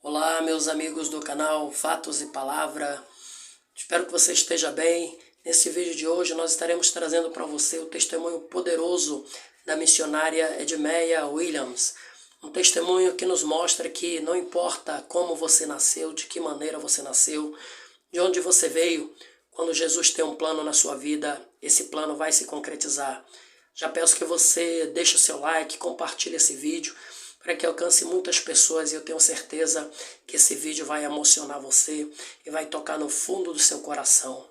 Olá, meus amigos do canal Fatos e Palavra. Espero que você esteja bem. Nesse vídeo de hoje nós estaremos trazendo para você o testemunho poderoso da missionária Edmeia Williams. Um testemunho que nos mostra que não importa como você nasceu, de que maneira você nasceu, de onde você veio, quando Jesus tem um plano na sua vida, esse plano vai se concretizar. Já peço que você deixe o seu like, compartilhe esse vídeo, para que alcance muitas pessoas, e eu tenho certeza que esse vídeo vai emocionar você e vai tocar no fundo do seu coração.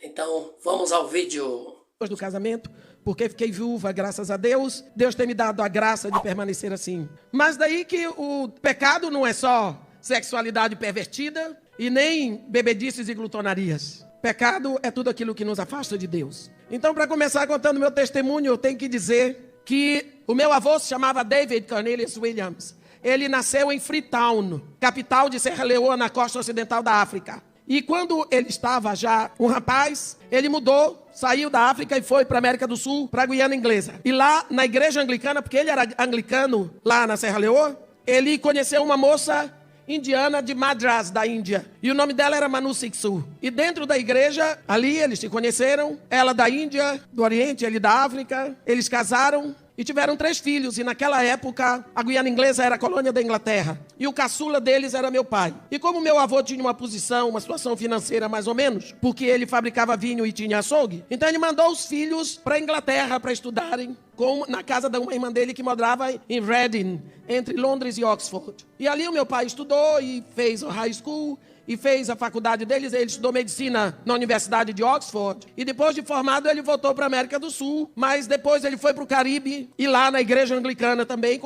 Então, vamos ao vídeo. Depois do casamento, porque fiquei viúva, graças a Deus, Deus tem me dado a graça de permanecer assim. Mas daí que o pecado não é só sexualidade pervertida e nem bebedices e glutonarias. Pecado é tudo aquilo que nos afasta de Deus. Então, para começar contando meu testemunho, eu tenho que dizer que o meu avô se chamava David Cornelius Williams. Ele nasceu em Freetown, capital de Serra Leoa, na costa ocidental da África. E quando ele estava já um rapaz, ele mudou, saiu da África e foi para a América do Sul, para a Guiana Inglesa. E lá na igreja anglicana, porque ele era anglicano lá na Serra Leoa, ele conheceu uma moça indiana de Madras, da Índia. E o nome dela era Manu Siksu. E dentro da igreja, ali eles se conheceram. Ela da Índia, do Oriente, ele da África. Eles casaram e tiveram 3 filhos. E naquela época, a Guiana Inglesa era a colônia da Inglaterra. E o caçula deles era meu pai. E como meu avô tinha uma posição, uma situação financeira mais ou menos, porque ele fabricava vinho e tinha açougue, então ele mandou os filhos para a Inglaterra para estudarem na casa de uma irmã dele que morava em Reading, entre Londres e Oxford. E ali o meu pai estudou e fez o high school e fez a faculdade deles. Ele estudou medicina na Universidade de Oxford. E depois de formado ele voltou para a América do Sul, mas depois ele foi para o Caribe e lá na igreja anglicana também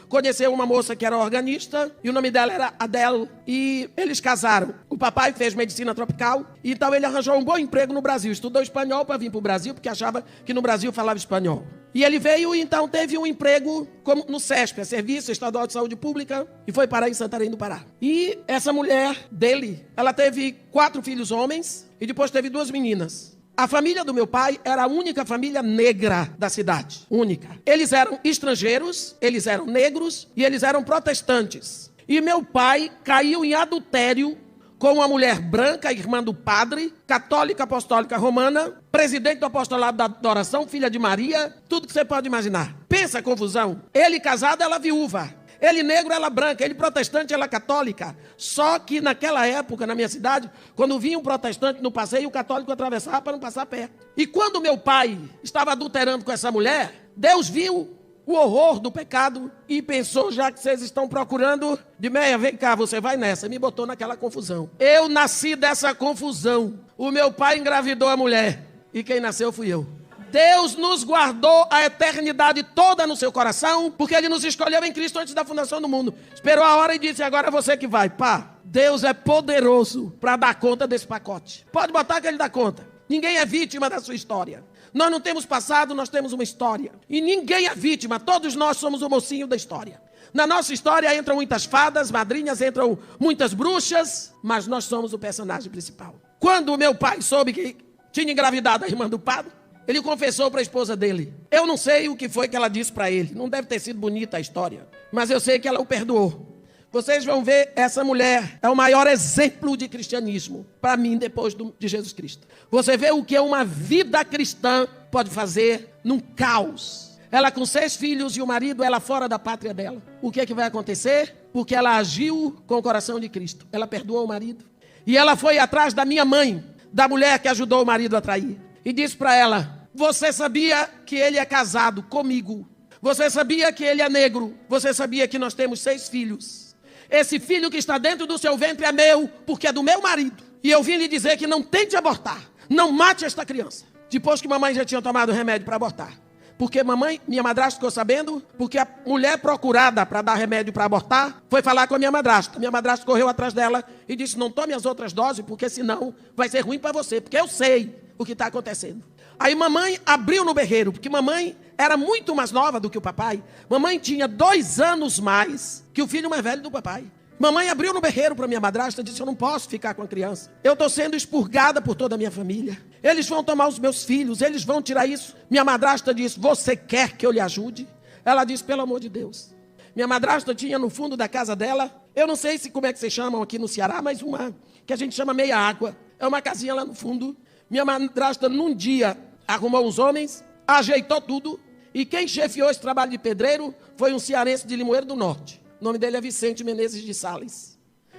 conheceu uma moça que era organista e o nome dela era Adele. E eles casaram. O papai fez medicina tropical, e então ele arranjou um bom emprego no Brasil. Estudou espanhol para vir para o Brasil, porque achava que no Brasil falava espanhol. E ele veio e então teve um emprego no SESP, Serviço Estadual de Saúde Pública, e foi parar em Santarém do Pará. E essa mulher dele, ela teve 4 filhos homens e depois teve 2 meninas. A família do meu pai era a única família negra da cidade, única. Eles eram estrangeiros, eles eram negros e eles eram protestantes. E meu pai caiu em adultério com uma mulher branca, irmã do padre, católica apostólica romana, presidente do apostolado da adoração, filha de Maria, tudo que você pode imaginar. Pensa a confusão. Ele casado, ela viúva. Ele negro, ela branca. Ele protestante, ela católica. Só que naquela época, na minha cidade, quando vinha um protestante no passeio, o católico atravessava para não passar perto. E quando meu pai estava adulterando com essa mulher, Deus viu o horror do pecado e pensou: já que vocês estão procurando, Edmeia, vem cá, você vai nessa. Me botou naquela confusão. Eu nasci dessa confusão. O meu pai engravidou a mulher e quem nasceu fui eu. Deus nos guardou a eternidade toda no seu coração, porque Ele nos escolheu em Cristo antes da fundação do mundo. Esperou a hora e disse: agora é você que vai. Pá, Deus é poderoso para dar conta desse pacote. Pode botar que Ele dá conta. Ninguém é vítima da sua história. Nós não temos passado, nós temos uma história. E ninguém é vítima, todos nós somos o mocinho da história. Na nossa história entram muitas fadas, madrinhas, entram muitas bruxas, mas nós somos o personagem principal. Quando o meu pai soube que tinha engravidado a irmã do padre, ele confessou para a esposa dele. Eu não sei o que foi que ela disse para ele, não deve ter sido bonita a história, mas eu sei que ela o perdoou. Vocês vão ver, essa mulher é o maior exemplo de cristianismo para mim depois de Jesus Cristo. Você vê o que uma vida cristã pode fazer num caos. Ela com 6 filhos e o marido, ela fora da pátria dela. O que é que vai acontecer? Porque ela agiu com o coração de Cristo. Ela perdoou o marido. E ela foi atrás da minha mãe, da mulher que ajudou o marido a trair. E disse para ela: você sabia que ele é casado comigo? Você sabia que ele é negro? Você sabia que nós temos 6 filhos? Esse filho que está dentro do seu ventre é meu, porque é do meu marido. E eu vim lhe dizer que não tente abortar. Não mate esta criança. Depois que mamãe já tinha tomado remédio para abortar. Porque minha madrasta ficou sabendo, porque a mulher procurada para dar remédio para abortar foi falar com a minha madrasta. Minha madrasta correu atrás dela e disse: não tome as outras doses, porque senão vai ser ruim para você, porque eu sei o que está acontecendo. Aí mamãe abriu no berreiro, porque mamãe era muito mais nova do que o papai. Mamãe tinha 2 anos mais que o filho mais velho do papai. Mamãe abriu no berreiro para minha madrasta e disse: eu não posso ficar com a criança. Eu estou sendo expurgada por toda a minha família. Eles vão tomar os meus filhos, eles vão tirar isso. Minha madrasta disse: você quer que eu lhe ajude? Ela disse: pelo amor de Deus, Minha madrasta tinha no fundo da casa dela, eu não sei como é que vocês chamam aqui no Ceará, mas uma que a gente chama meia água. É uma casinha lá no fundo. Minha madrasta, num dia, arrumou uns homens, ajeitou tudo, e quem chefiou esse trabalho de pedreiro foi um cearense de Limoeiro do Norte. O nome dele é Vicente Menezes de Sales.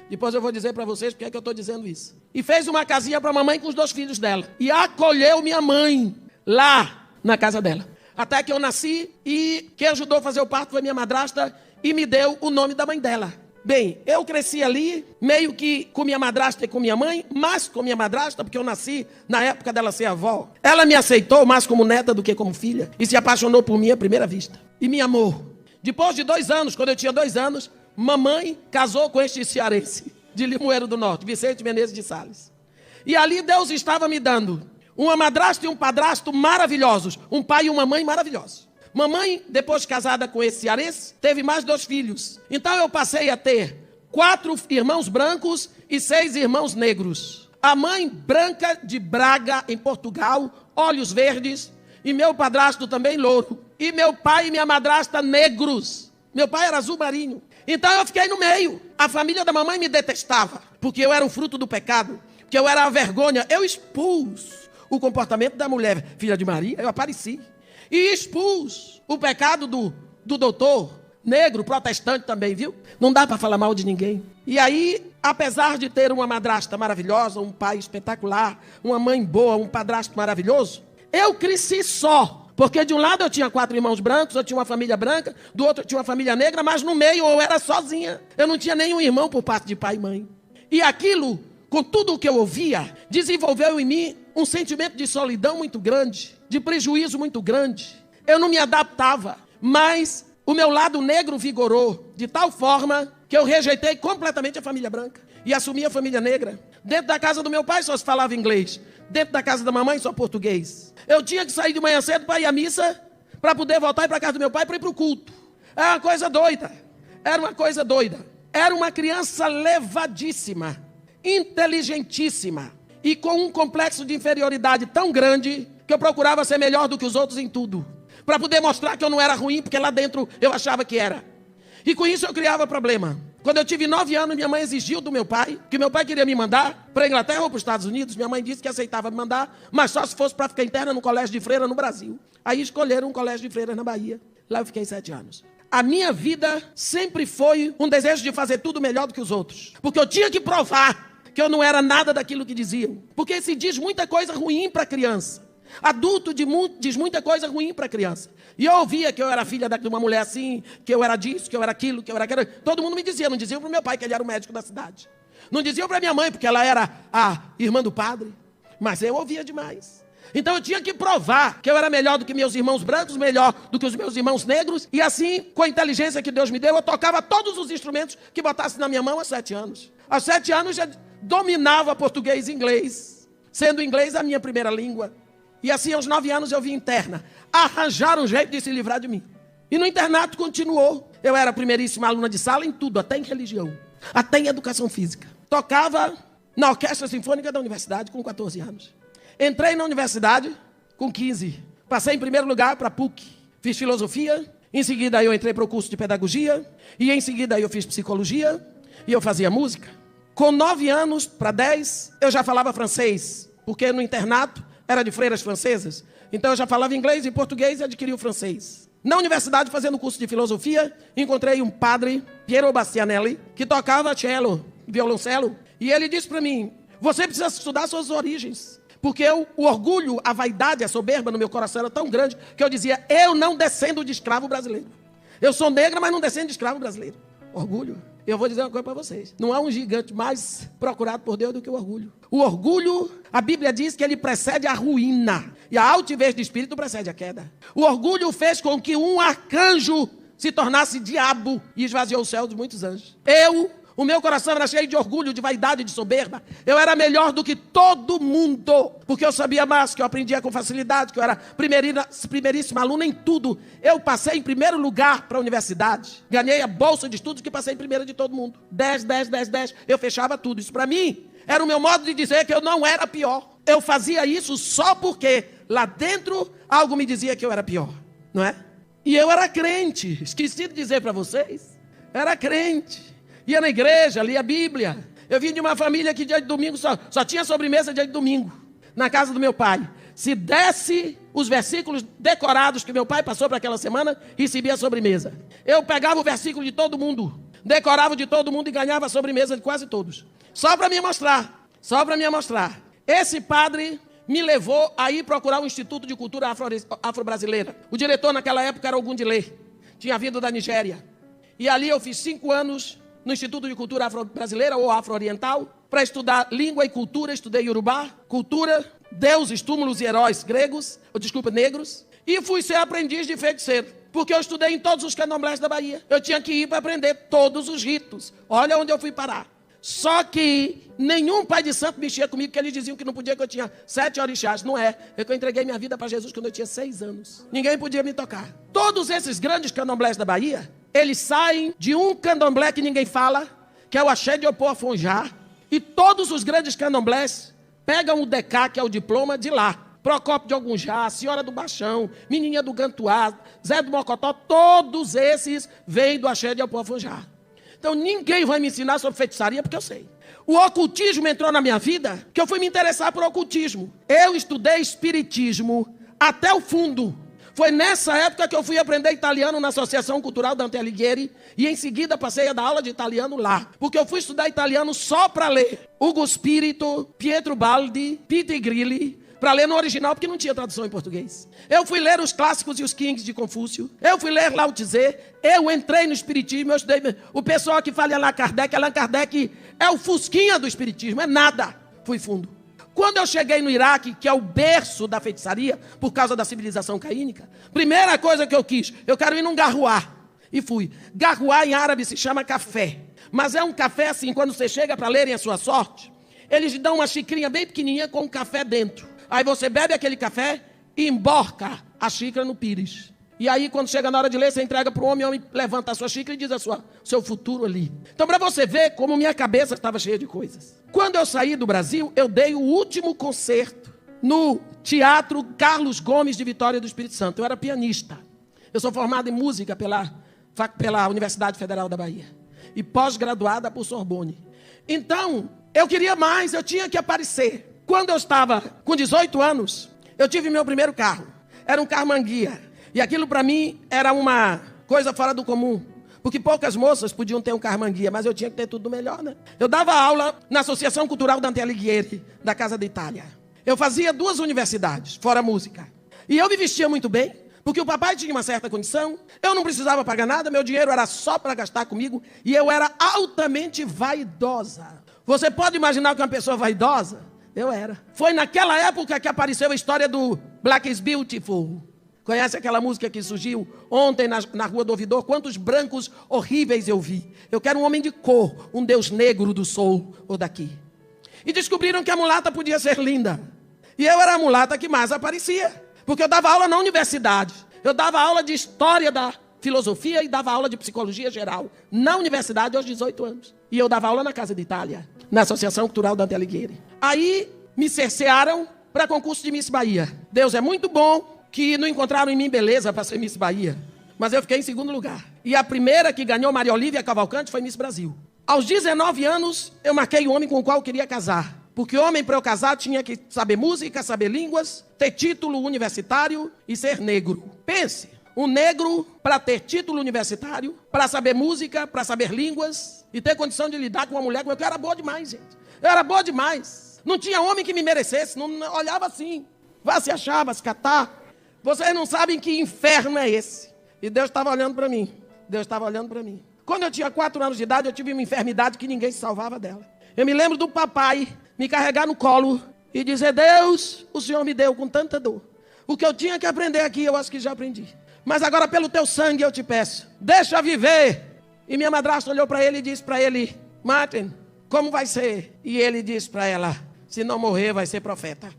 Depois eu vou dizer para vocês porque é que eu estou dizendo isso. E fez uma casinha para a mamãe com os 2 filhos dela. E acolheu minha mãe lá na casa dela. Até que eu nasci e quem ajudou a fazer o parto foi minha madrasta e me deu o nome da mãe dela. Bem, eu cresci ali, meio que com minha madrasta e com minha mãe, mais com minha madrasta, porque eu nasci na época dela ser avó. Ela me aceitou mais como neta do que como filha e se apaixonou por mim à primeira vista. E me amou. Depois de 2 anos, quando eu tinha 2 anos, mamãe casou com este cearense de Limoeiro do Norte, Vicente Menezes de Sales. E ali Deus estava me dando uma madrasta e um padrasto maravilhosos, um pai e uma mãe maravilhosos. Mamãe, depois de casada com esse cearense, teve mais 2 filhos. Então eu passei a ter 4 irmãos brancos e 6 irmãos negros. A mãe branca de Braga, em Portugal, olhos verdes, e meu padrasto também louro. E meu pai e minha madrasta negros. Meu pai era azul marinho. Então eu fiquei no meio. A família da mamãe me detestava, porque eu era o fruto do pecado, porque eu era a vergonha. Eu expus o comportamento da mulher, filha de Maria, eu apareci. E expus o pecado do doutor negro, protestante também, viu? Não dá para falar mal de ninguém. E aí, apesar de ter uma madrasta maravilhosa, um pai espetacular, uma mãe boa, um padrasto maravilhoso, eu cresci só. Porque de um lado eu tinha 4 irmãos brancos, eu tinha uma família branca, do outro eu tinha uma família negra, mas no meio eu era sozinha. Eu não tinha nenhum irmão por parte de pai e mãe. E aquilo, com tudo o que eu ouvia, desenvolveu em mim um sentimento de solidão muito grande, de prejuízo muito grande. Eu não me adaptava, mas o meu lado negro vigorou de tal forma que eu rejeitei completamente a família branca e assumi a família negra. Dentro da casa do meu pai só se falava inglês, dentro da casa da mamãe só português. Eu tinha que sair de manhã cedo para ir à missa, para poder voltar e para a casa do meu pai para ir para o culto. Era uma coisa doida, era uma coisa doida. Era uma criança levadíssima, inteligentíssima e com um complexo de inferioridade tão grande que eu procurava ser melhor do que os outros em tudo, para poder mostrar que eu não era ruim, porque lá dentro eu achava que era. E com isso eu criava problema. Quando eu tive 9 anos, minha mãe exigiu do meu pai, que meu pai queria me mandar para a Inglaterra ou para os Estados Unidos. Minha mãe disse que aceitava me mandar, mas só se fosse para ficar interna no colégio de freira no Brasil. Aí escolheram um colégio de freiras na Bahia. Lá eu fiquei 7 anos. A minha vida sempre foi um desejo de fazer tudo melhor do que os outros, porque eu tinha que provar que eu não era nada daquilo que diziam. Porque se diz muita coisa ruim para a criança. Adulto diz muita coisa ruim para a criança. E eu ouvia que eu era filha de uma mulher assim, que eu era disso, que eu era aquilo, que eu era aquilo. Todo mundo me dizia, não diziam para o meu pai que ele era o médico da cidade. Não diziam para minha mãe, porque ela era a irmã do padre. Mas eu ouvia demais. Então eu tinha que provar que eu era melhor do que meus irmãos brancos, melhor do que os meus irmãos negros. E assim, com a inteligência que Deus me deu, eu tocava todos os instrumentos que botasse na minha mão aos 7 anos. Aos 7 anos já dominava português e inglês, sendo inglês a minha primeira língua. E assim, aos 9 anos, eu vim interna. Arranjaram um jeito de se livrar de mim. E no internato continuou. Eu era a primeiríssima aluna de sala em tudo, até em religião, até em educação física. Tocava na Orquestra Sinfônica da Universidade com 14 anos. Entrei na universidade com 15. Passei em primeiro lugar para a PUC. Fiz filosofia. Em seguida, eu entrei para o curso de pedagogia. E em seguida, eu fiz psicologia. E eu fazia música. Com 9 anos para 10, eu já falava francês. Porque no internato era de freiras francesas. Então eu já falava inglês e português e adquiri o francês. Na universidade, fazendo curso de filosofia, encontrei um padre, Piero Bastianelli, que tocava cello, violoncelo. E ele disse para mim, você precisa estudar suas origens. Porque o orgulho, a vaidade, a soberba no meu coração era tão grande que eu dizia, eu não descendo de escravo brasileiro. Eu sou negra, mas não descendo de escravo brasileiro. Orgulho. Eu vou dizer uma coisa para vocês. Não há um gigante mais procurado por Deus do que o orgulho. O orgulho, a Bíblia diz que ele precede a ruína. E a altivez de espírito precede a queda. O orgulho fez com que um arcanjo se tornasse diabo e esvaziou o céu de muitos anjos. O meu coração era cheio de orgulho, de vaidade, de soberba. Eu era melhor do que todo mundo, porque eu sabia mais, que eu aprendia com facilidade, que eu era primeiríssima aluna em tudo. Eu passei em primeiro lugar para a universidade. Ganhei a bolsa de estudos que passei em primeiro de todo mundo. 10. Eu fechava tudo. Isso para mim era o meu modo de dizer que eu não era pior. Eu fazia isso só porque lá dentro algo me dizia que eu era pior, não é? E eu era crente, esqueci de dizer para vocês. Era crente. Ia na igreja, lia a Bíblia. Eu vim de uma família que dia de domingo só tinha sobremesa dia de domingo, na casa do meu pai. Se desse os versículos decorados que meu pai passou para aquela semana, recebia a sobremesa. Eu pegava o versículo de todo mundo, decorava de todo mundo e ganhava a sobremesa de quase todos. Só para me mostrar. Esse padre me levou a ir procurar o Instituto de Cultura Afro-Brasileira. O diretor naquela época era Ogundilé, tinha vindo da Nigéria. E ali eu fiz 5 anos no Instituto de Cultura Afro-Brasileira ou Afro-Oriental para estudar língua e cultura. Estudei Yorubá, cultura, deuses, túmulos e heróis negros. E fui ser aprendiz de feiticeiro, porque eu estudei em todos os candomblés da Bahia. Eu tinha que ir para aprender todos os ritos. Olha onde eu fui parar. Só que nenhum pai de santo mexia comigo, porque eles diziam que não podia, que eu tinha 7 orixás. Não é. É que eu entreguei minha vida para Jesus quando eu tinha 6 anos. Ninguém podia me tocar. Todos esses grandes candomblés da Bahia, eles saem de um candomblé que ninguém fala, que é o Axé de Opoafonjá. E todos os grandes candomblés pegam o DK, que é o diploma, de lá. Procópio de Ogunjá, Senhora do Baixão, Menininha do Gantuá, Zé do Mocotó, todos esses vêm do Axé de Opoafonjá. Então ninguém vai me ensinar sobre feitiçaria, porque eu sei. O ocultismo entrou na minha vida, que eu fui me interessar por ocultismo. Eu estudei espiritismo até o fundo. Foi nessa época que eu fui aprender italiano na Associação Cultural Dante Alighieri, e em seguida passei a dar aula de italiano lá. Porque eu fui estudar italiano só para ler Ugo Spirito, Pietro Baldi, Peter Grilli, para ler no original, porque não tinha tradução em português. Eu fui ler os clássicos e os kings de Confúcio. Eu fui ler Lao Tse. Eu entrei no espiritismo. Eu estudei. O pessoal que fala Allan Kardec é o fusquinha do espiritismo, é nada. Fui fundo. Quando eu cheguei no Iraque, que é o berço da feitiçaria, por causa da civilização caínica, primeira coisa que eu quis, eu quero ir num garruá. E fui. Garruá em árabe se chama café. Mas é um café assim, quando você chega para lerem a sua sorte, eles te dão uma xicrinha bem pequenininha com um café dentro. Aí você bebe aquele café e emborca a xícara no pires. E aí, quando chega na hora de ler, você entrega para o homem levanta a sua xícara e diz seu futuro ali. Então, para você ver como minha cabeça estava cheia de coisas. Quando eu saí do Brasil, eu dei o último concerto no Teatro Carlos Gomes de Vitória do Espírito Santo. Eu era pianista. Eu sou formado em música pela Universidade Federal da Bahia. E pós-graduada por Sorbonne. Então, eu queria mais, eu tinha que aparecer. Quando eu estava com 18 anos, eu tive meu primeiro carro. Era um carro manguia. E aquilo para mim era uma coisa fora do comum. Porque poucas moças podiam ter um carro manguia, mas eu tinha que ter tudo melhor, né? Eu dava aula na Associação Cultural Dante Alighieri, da Casa da Itália. Eu fazia 2 universidades, fora música. E eu me vestia muito bem, porque o papai tinha uma certa condição. Eu não precisava pagar nada, meu dinheiro era só para gastar comigo. E eu era altamente vaidosa. Você pode imaginar que uma pessoa vaidosa? Eu era. Foi naquela época que apareceu a história do Black is Beautiful. Conhece aquela música que surgiu ontem na Rua do Ouvidor? Quantos brancos horríveis eu vi. Eu quero um homem de cor, um deus negro do sul ou daqui. E descobriram que a mulata podia ser linda. E eu era a mulata que mais aparecia. Porque eu dava aula na universidade. Eu dava aula de história da filosofia e dava aula de psicologia geral. Na universidade aos 18 anos. E eu dava aula na Casa de Itália, na Associação Cultural Dante Alighieri. Aí me cercearam para concurso de Miss Bahia. Deus é muito bom que não encontraram em mim beleza para ser Miss Bahia. Mas eu fiquei em 2º lugar. E a primeira que ganhou, Maria Olívia Cavalcante, foi Miss Brasil. Aos 19 anos, eu marquei o homem com o qual eu queria casar. Porque homem, para eu casar, tinha que saber música, saber línguas, ter título universitário e ser negro. Pense, um negro para ter título universitário, para saber música, para saber línguas e ter condição de lidar com uma mulher como eu era boa demais, gente. Eu era boa demais. Não tinha homem que me merecesse, não olhava assim. Vá se achar, vá se catar. Vocês não sabem que inferno é esse. E Deus estava olhando para mim. Deus estava olhando para mim. Quando eu tinha 4 anos de idade, eu tive uma enfermidade que ninguém se salvava dela. Eu me lembro do papai me carregar no colo e dizer: Deus, o Senhor me deu com tanta dor. O que eu tinha que aprender aqui, eu acho que já aprendi. Mas agora pelo teu sangue eu te peço, deixa viver. E minha madrasta olhou para ele e disse para ele: Martin, como vai ser? E ele disse para ela: se não morrer, vai ser profeta.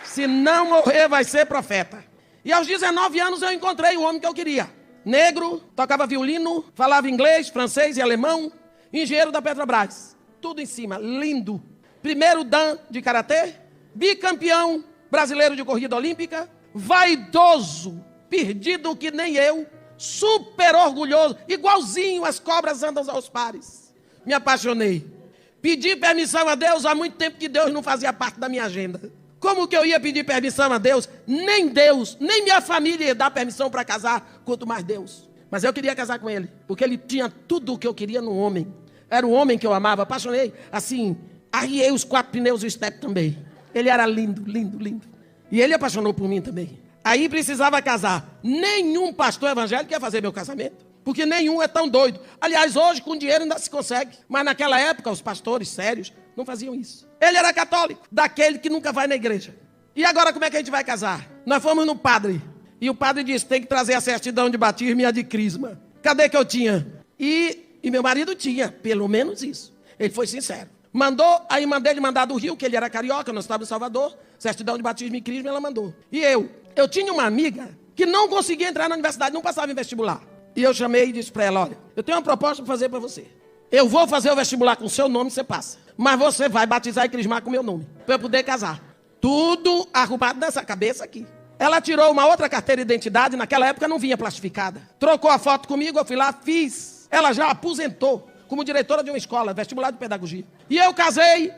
Se não morrer, vai ser profeta. E aos 19 anos eu encontrei o homem que eu queria. Negro, tocava violino, falava inglês, francês e alemão, engenheiro da Petrobras. Tudo em cima, lindo. Primeiro dan de karatê, bicampeão brasileiro de corrida olímpica, vaidoso, perdido que nem eu, super orgulhoso, igualzinho as cobras andam aos pares. Me apaixonei. Pedi permissão a Deus há muito tempo que Deus não fazia parte da minha agenda. Como que eu ia pedir permissão a Deus? Nem Deus, nem minha família ia dar permissão para casar, quanto mais Deus. Mas eu queria casar com ele, porque ele tinha tudo o que eu queria no homem. Era o homem que eu amava, apaixonei. Assim, arriei os 4 pneus e o step também. Ele era lindo, lindo, lindo. E ele apaixonou por mim também. Aí precisava casar. Nenhum pastor evangélico ia fazer meu casamento, porque nenhum é tão doido. Aliás, hoje com dinheiro ainda se consegue. Mas naquela época, os pastores sérios não faziam isso. Ele era católico, daquele que nunca vai na igreja. E agora como é que a gente vai casar? Nós fomos no padre. E o padre disse, tem que trazer a certidão de batismo e a de crisma. Cadê que eu tinha? E meu marido tinha, pelo menos isso. Ele foi sincero. Aí mandei ele mandar do Rio, que ele era carioca, nós estávamos em Salvador. Certidão de batismo e crisma, ela mandou. E eu tinha uma amiga que não conseguia entrar na universidade, não passava em vestibular. E eu chamei e disse para ela, olha, eu tenho uma proposta para fazer para você. Eu vou fazer o vestibular com o seu nome, você passa. Mas você vai batizar e crismar com o meu nome, para eu poder casar. Tudo arrumado nessa cabeça aqui. Ela tirou uma outra carteira de identidade, naquela época não vinha plastificada. Trocou a foto comigo, eu fui lá, fiz. Ela já aposentou como diretora de uma escola, vestibular de pedagogia. E eu casei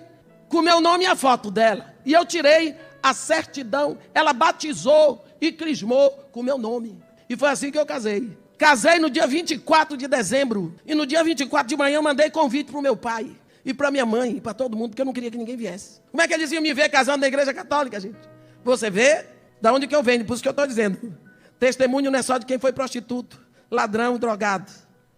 com o meu nome e a foto dela. E eu tirei a certidão, ela batizou e crismou com o meu nome. E foi assim que eu casei. Casei no dia 24 de dezembro. E no dia 24 de manhã eu mandei convite para o meu pai. E para minha mãe, e para todo mundo, porque eu não queria que ninguém viesse. Como é que eles iam me ver casando na igreja católica, gente? Você vê da onde que eu venho, por isso que eu estou dizendo. Testemunho não é só de quem foi prostituto, ladrão, drogado.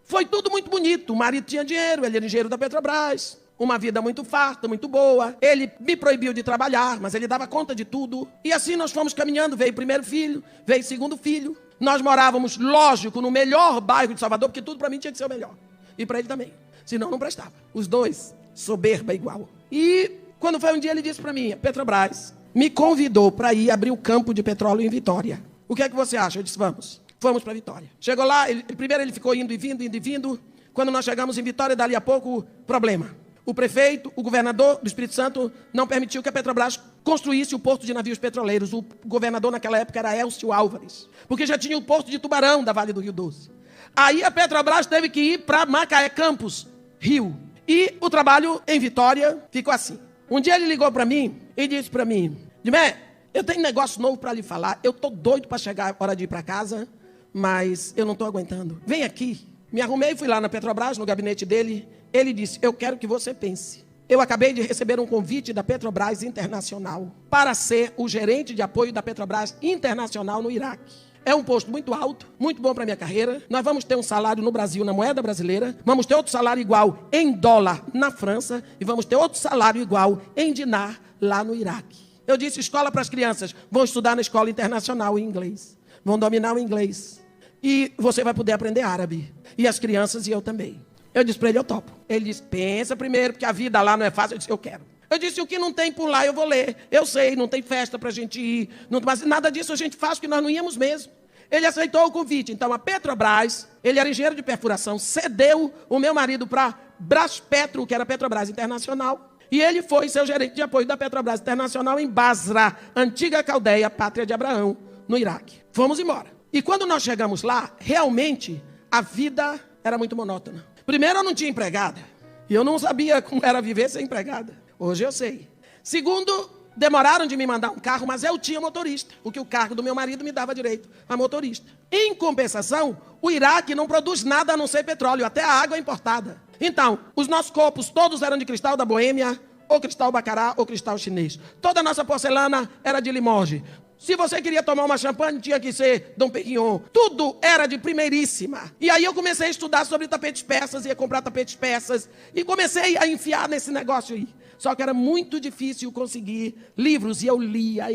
Foi tudo muito bonito. O marido tinha dinheiro, ele era engenheiro da Petrobras. Uma vida muito farta, muito boa. Ele me proibiu de trabalhar, mas ele dava conta de tudo. E assim nós fomos caminhando. Veio o primeiro filho, veio o segundo filho. Nós morávamos, lógico, no melhor bairro de Salvador, porque tudo para mim tinha que ser o melhor. E para ele também. Senão não prestava. Os dois, soberba igual. E quando foi um dia, ele disse para mim, Petrobras me convidou para ir abrir o campo de petróleo em Vitória. O que é que você acha? Eu disse, vamos para Vitória. Chegou lá, primeiro ele ficou indo e vindo. Quando nós chegamos em Vitória, dali a pouco, problema. O prefeito, o governador do Espírito Santo não permitiu que a Petrobras construísse o porto de navios petroleiros. O governador naquela época era Elcio Álvares, porque já tinha o porto de Tubarão da Vale do Rio Doce. Aí a Petrobras teve que ir para Macaé Campos, Rio. E o trabalho em Vitória ficou assim. Um dia ele ligou para mim e disse para mim, Dimé, eu tenho um negócio novo para lhe falar. Eu estou doido para chegar a hora de ir para casa, mas eu não estou aguentando. Vem aqui. Me arrumei e fui lá na Petrobras, no gabinete dele. Ele disse, eu quero que você pense. Eu acabei de receber um convite da Petrobras Internacional para ser o gerente de apoio da Petrobras Internacional no Iraque. É um posto muito alto, muito bom para a minha carreira. Nós vamos ter um salário no Brasil, na moeda brasileira. Vamos ter outro salário igual em dólar na França. E vamos ter outro salário igual em dinar lá no Iraque. Eu disse, escola para as crianças. Vão estudar na escola internacional em inglês. Vão dominar o inglês. E você vai poder aprender árabe. E as crianças e eu também. Eu disse para ele, eu topo. Ele disse, pensa primeiro, porque a vida lá não é fácil. Eu disse, eu quero. Eu disse, o que não tem por lá eu vou ler. Eu sei, não tem festa para a gente ir. Não, mas nada disso a gente faz, porque nós não íamos mesmo. Ele aceitou o convite. Então a Petrobras, ele era engenheiro de perfuração, cedeu o meu marido para Braspetro, que era Petrobras Internacional. E ele foi seu gerente de apoio da Petrobras Internacional em Basra, antiga Caldeia, pátria de Abraão, no Iraque. Fomos embora. E quando nós chegamos lá, realmente a vida era muito monótona. Primeiro, eu não tinha empregada. E eu não sabia como era viver sem empregada. Hoje eu sei. Segundo, demoraram de me mandar um carro, mas eu tinha motorista. Porque o carro do meu marido me dava direito a motorista. Em compensação, o Iraque não produz nada a não ser petróleo. Até a água é importada. Então, os nossos copos todos eram de cristal da Boêmia, ou cristal bacará, ou cristal chinês. Toda a nossa porcelana era de Limoges. Se você queria tomar uma champanhe, tinha que ser Dom Perignon. Tudo era de primeiríssima. E aí eu comecei a estudar sobre tapetes persas, ia comprar tapetes persas, e comecei a enfiar nesse negócio aí. Só que era muito difícil conseguir livros, e eu lia.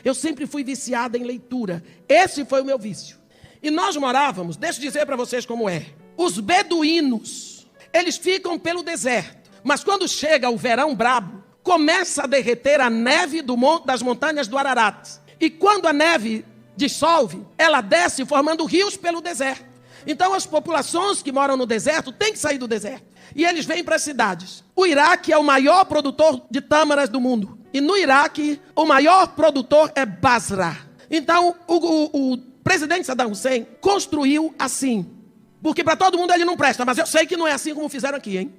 Eu sempre fui viciada em leitura. Esse foi o meu vício. E nós morávamos, deixa eu dizer para vocês como é. Os beduínos, eles ficam pelo deserto. Mas quando chega o verão brabo, começa a derreter a neve das montanhas do Ararat. E quando a neve dissolve, ela desce formando rios pelo deserto. Então as populações que moram no deserto têm que sair do deserto. E eles vêm para as cidades. O Iraque é o maior produtor de tâmaras do mundo. E no Iraque, o maior produtor é Basra. Então, o presidente Saddam Hussein construiu assim. Porque para todo mundo ele não presta, mas eu sei que não é assim como fizeram aqui, hein?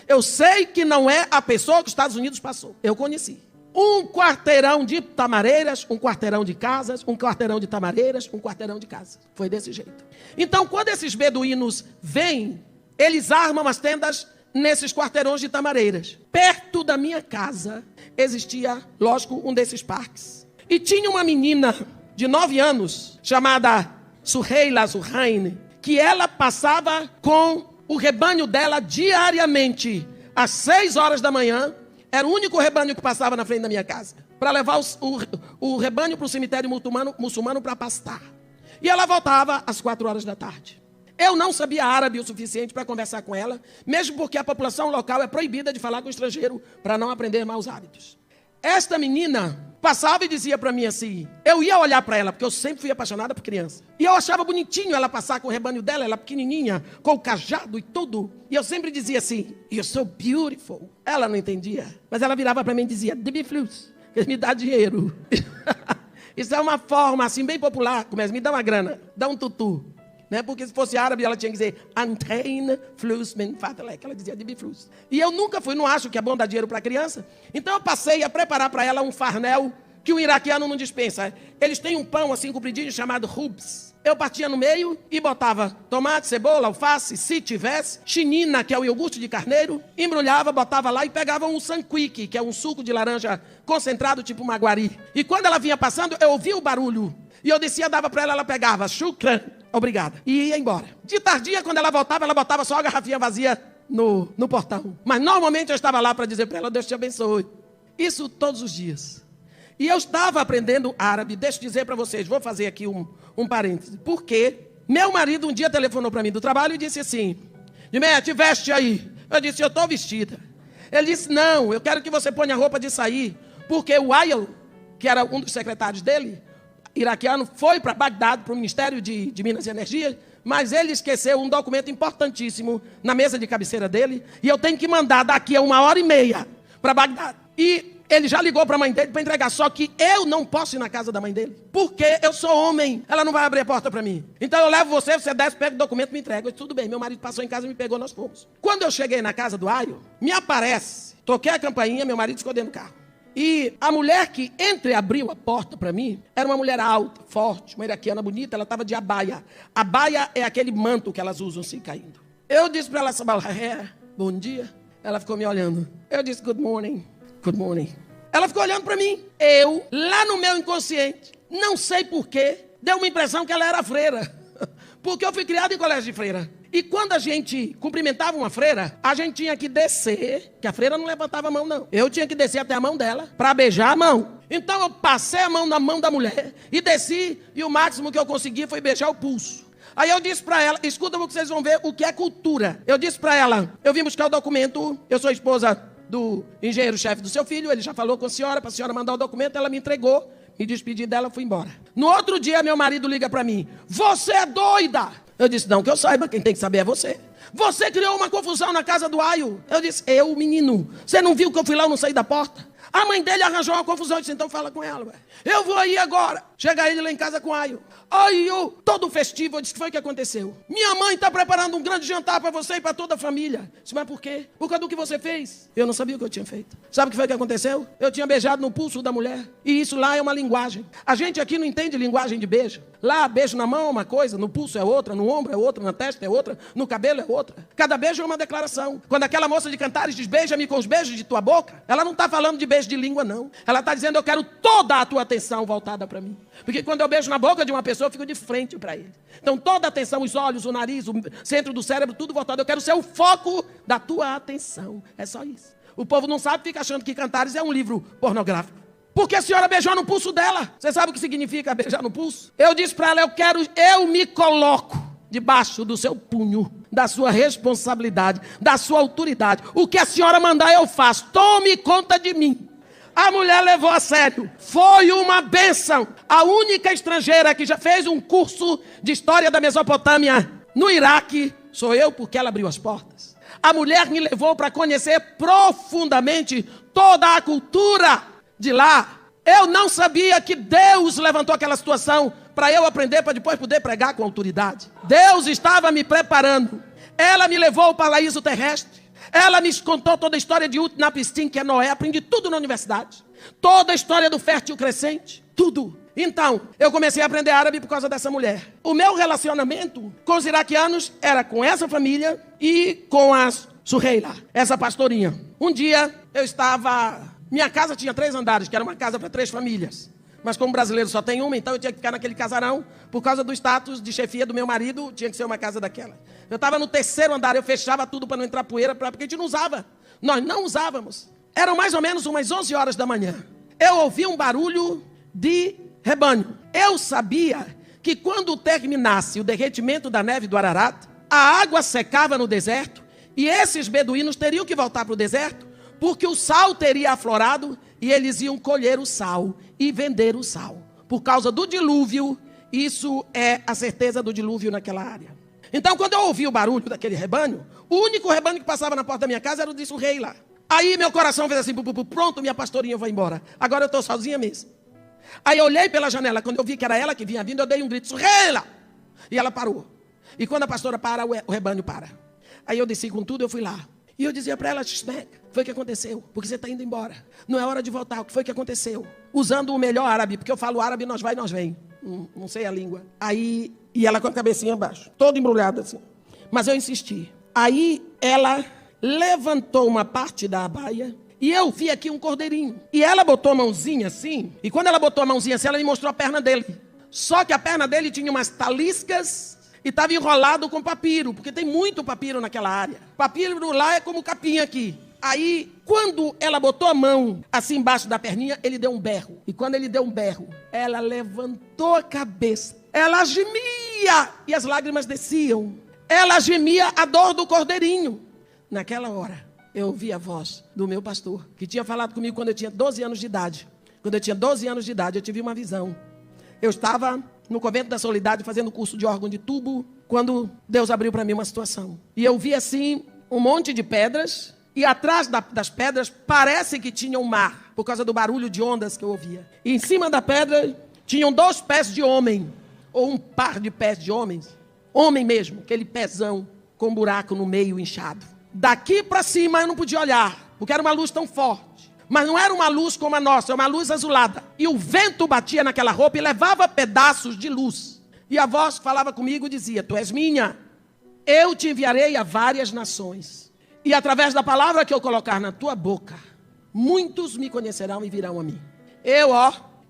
Eu sei que não é a pessoa que os Estados Unidos passou. Eu conheci. Um quarteirão de tamareiras, um quarteirão de casas, um quarteirão de tamareiras, um quarteirão de casas. Foi desse jeito. Então, quando esses beduínos vêm, eles armam as tendas nesses quarteirões de tamareiras. Perto da minha casa existia, lógico, um desses parques. E tinha uma menina de 9 anos, chamada Suheila Zuhain, que ela passava com o rebanho dela diariamente, às 6 horas da manhã. Era o único rebanho que passava na frente da minha casa, para levar o rebanho para o cemitério muçulmano para pastar. E ela voltava às 4 horas da tarde. Eu não sabia árabe o suficiente para conversar com ela, mesmo porque a população local é proibida de falar com o estrangeiro para não aprender maus hábitos. Esta menina passava e dizia para mim assim, eu ia olhar para ela, porque eu sempre fui apaixonada por criança. E eu achava bonitinho ela passar com o rebanho dela, ela pequenininha, com o cajado e tudo. E eu sempre dizia assim, you're so beautiful. Ela não entendia, mas ela virava para mim e dizia, "Dê-me flus, que me dá dinheiro." Isso é uma forma assim bem popular, começa, me dá uma grana, dá um tutu. Né? Porque se fosse árabe, ela tinha que dizer Antain flus min fatalek. Ela dizia de flus. E eu nunca fui, não acho que é bom dar dinheiro para criança. Então eu passei a preparar para ela um farnel que o iraquiano não dispensa. Eles têm um pão assim compridinho chamado rubs. Eu partia no meio e botava tomate, cebola, alface, se tivesse, chinina, que é o iogurte de carneiro, embrulhava, botava lá e pegava um sanquique, que é um suco de laranja concentrado tipo maguari. E quando ela vinha passando, eu ouvia o barulho. E eu descia, dava para ela, ela pegava, shukran, obrigada, e ia embora. De tardia, quando ela botava só a garrafinha vazia no portão. Mas normalmente eu estava lá para dizer para ela, Deus te abençoe. Isso todos os dias. E eu estava aprendendo árabe, deixa eu dizer para vocês, vou fazer aqui um parêntese. Porque meu marido um dia telefonou para mim do trabalho e disse assim, Dimé, te veste aí. Eu disse, eu estou vestida. Ele disse, não, eu quero que você ponha a roupa de sair, porque o Ayel, que era um dos secretários dele, iraquiano, foi para Bagdá, para o Ministério de Minas e Energia, mas ele esqueceu um documento importantíssimo na mesa de cabeceira dele, e eu tenho que mandar daqui a 1h30 para Bagdá. E ele já ligou para a mãe dele para entregar, só que eu não posso ir na casa da mãe dele, porque eu sou homem, ela não vai abrir a porta para mim. Então eu levo você desce, pega o documento e me entrega. Eu disse, tudo bem, meu marido passou em casa e me pegou, nós fomos. Quando eu cheguei na casa do Ayo, me aparece, toquei a campainha, meu marido ficou dentro do carro. E a mulher que entreabriu a porta para mim, era uma mulher alta, forte, uma iraquiana bonita, ela estava de abaia. Abaia é aquele manto que elas usam assim caindo. Eu disse para ela, bom dia. Ela ficou me olhando. Eu disse, good morning. Good morning. Ela ficou olhando para mim. Eu, lá no meu inconsciente, não sei porquê, deu uma impressão que ela era freira. Porque eu fui criado em colégio de freira. E quando a gente cumprimentava uma freira, a gente tinha que descer, que a freira não levantava a mão, não. Eu tinha que descer até a mão dela para beijar a mão. Então eu passei a mão na mão da mulher e desci, e o máximo que eu consegui foi beijar o pulso. Aí eu disse para ela, escuta que vocês vão ver o que é cultura. Eu disse para ela, eu vim buscar o documento, eu sou esposa do engenheiro-chefe do seu filho, ele já falou com a senhora, para a senhora mandar o documento, ela me entregou, me despedi dela, fui embora. No outro dia, meu marido liga para mim, você é doida! Eu disse, não, que eu saiba, quem tem que saber é você. Você criou uma confusão na casa do Ayo. Eu disse, eu, menino, você não viu que eu fui lá e não saí da porta? A mãe dele arranjou uma confusão, eu disse, então fala com ela, ué. Eu vou aí agora. Chega ele lá em casa com o Ayo. Ayo, todo festivo, eu disse, o que foi que aconteceu? Minha mãe está preparando um grande jantar para você e para toda a família. Eu disse, mas por quê? Por causa do que você fez. Eu não sabia o que eu tinha feito. Sabe o que foi que aconteceu? Eu tinha beijado no pulso da mulher. E isso lá é uma linguagem. A gente aqui não entende linguagem de beijo. Lá, beijo na mão é uma coisa, no pulso é outra, no ombro é outra, na testa é outra, no cabelo é outra. Cada beijo é uma declaração. Quando aquela moça de Cantares diz, beija-me com os beijos de tua boca, ela não está falando de beijo de língua, não. Ela está dizendo, eu quero toda a tua atenção voltada para mim. Porque quando eu beijo na boca de uma pessoa, eu fico de frente para ele. Então toda a atenção, os olhos, o nariz, o centro do cérebro, tudo voltado. Eu quero ser o foco da tua atenção. É só isso. O povo não sabe, fica achando que Cantares é um livro pornográfico. Porque a senhora beijou no pulso dela. Você sabe o que significa beijar no pulso? Eu disse para ela, eu me coloco debaixo do seu punho, da sua responsabilidade, da sua autoridade. O que a senhora mandar eu faço. Tome conta de mim. A mulher levou a sério. Foi uma bênção. A única estrangeira que já fez um curso de história da Mesopotâmia no Iraque sou eu, porque ela abriu as portas. A mulher me levou para conhecer profundamente toda a cultura de lá, eu não sabia que Deus levantou aquela situação para eu aprender, para depois poder pregar com autoridade. Deus estava me preparando. Ela me levou ao paraíso terrestre. Ela me contou toda a história de Utnapishtim, que é Noé. Aprendi tudo na universidade. Toda a história do fértil crescente. Tudo. Então, eu comecei a aprender árabe por causa dessa mulher. O meu relacionamento com os iraquianos era com essa família e com a Suheila, essa pastorinha. Um dia, eu estava... Minha casa tinha 3 andares, que era uma casa para 3 famílias. Mas como brasileiro só tem uma, então eu tinha que ficar naquele casarão. Por causa do status de chefia do meu marido, tinha que ser uma casa daquela. Eu estava no 3º andar, eu fechava tudo para não entrar poeira, porque a gente não usava. Nós não usávamos. Eram mais ou menos umas 11 horas da manhã. Eu ouvi um barulho de rebanho. Eu sabia que quando terminasse o derretimento da neve do Ararat, a água secava no deserto e esses beduínos teriam que voltar para o deserto, porque o sal teria aflorado e eles iam colher o sal e vender o sal. Por causa do dilúvio, isso é a certeza do dilúvio naquela área. Então, quando eu ouvi o barulho daquele rebanho, o único rebanho que passava na porta da minha casa era o de Suheila. Aí meu coração fez assim, pronto, minha pastorinha vai embora. Agora eu estou sozinha mesmo. Aí eu olhei pela janela, quando eu vi que era ela que vinha vindo, eu dei um grito, Suheila! E ela parou. E quando a pastora para, o rebanho para. Aí eu desci com tudo, eu fui lá. E eu dizia para ela, foi o que aconteceu? Porque você está indo embora. Não é hora de voltar, o que foi que aconteceu? Usando o melhor árabe, porque eu falo árabe, nós vai, nós vem. Não sei a língua. Aí, e ela com a cabecinha abaixo, toda embrulhada assim. Mas eu insisti. Aí ela levantou uma parte da abaia e eu vi aqui um cordeirinho. E ela botou a mãozinha assim, e quando ela botou a mãozinha assim, ela me mostrou a perna dele. Só que a perna dele tinha umas taliscas e estava enrolado com papiro, porque tem muito papiro naquela área. Papiro lá é como capim aqui. Aí, quando ela botou a mão assim embaixo da perninha, ele deu um berro. E quando ele deu um berro, ela levantou a cabeça. Ela gemia e as lágrimas desciam. Ela gemia a dor do cordeirinho. Naquela hora, eu ouvi a voz do meu pastor, que tinha falado comigo quando eu tinha 12 anos de idade. Quando eu tinha 12 anos de idade, eu tive uma visão. Eu estava no Convento da Soledade fazendo curso de órgão de tubo, quando Deus abriu para mim uma situação. E eu vi assim um monte de pedras, e atrás das pedras parece que tinha um mar, por causa do barulho de ondas que eu ouvia. E em cima da pedra tinham 2 pés de homem, ou um par de pés de homens. Homem mesmo, aquele pezão com um buraco no meio inchado. Daqui para cima eu não podia olhar, porque era uma luz tão forte. Mas não era uma luz como a nossa, era uma luz azulada. E o vento batia naquela roupa e levava pedaços de luz. E a voz que falava comigo dizia, tu és minha, eu te enviarei a várias nações. E através da palavra que eu colocar na tua boca, muitos me conhecerão e virão a mim.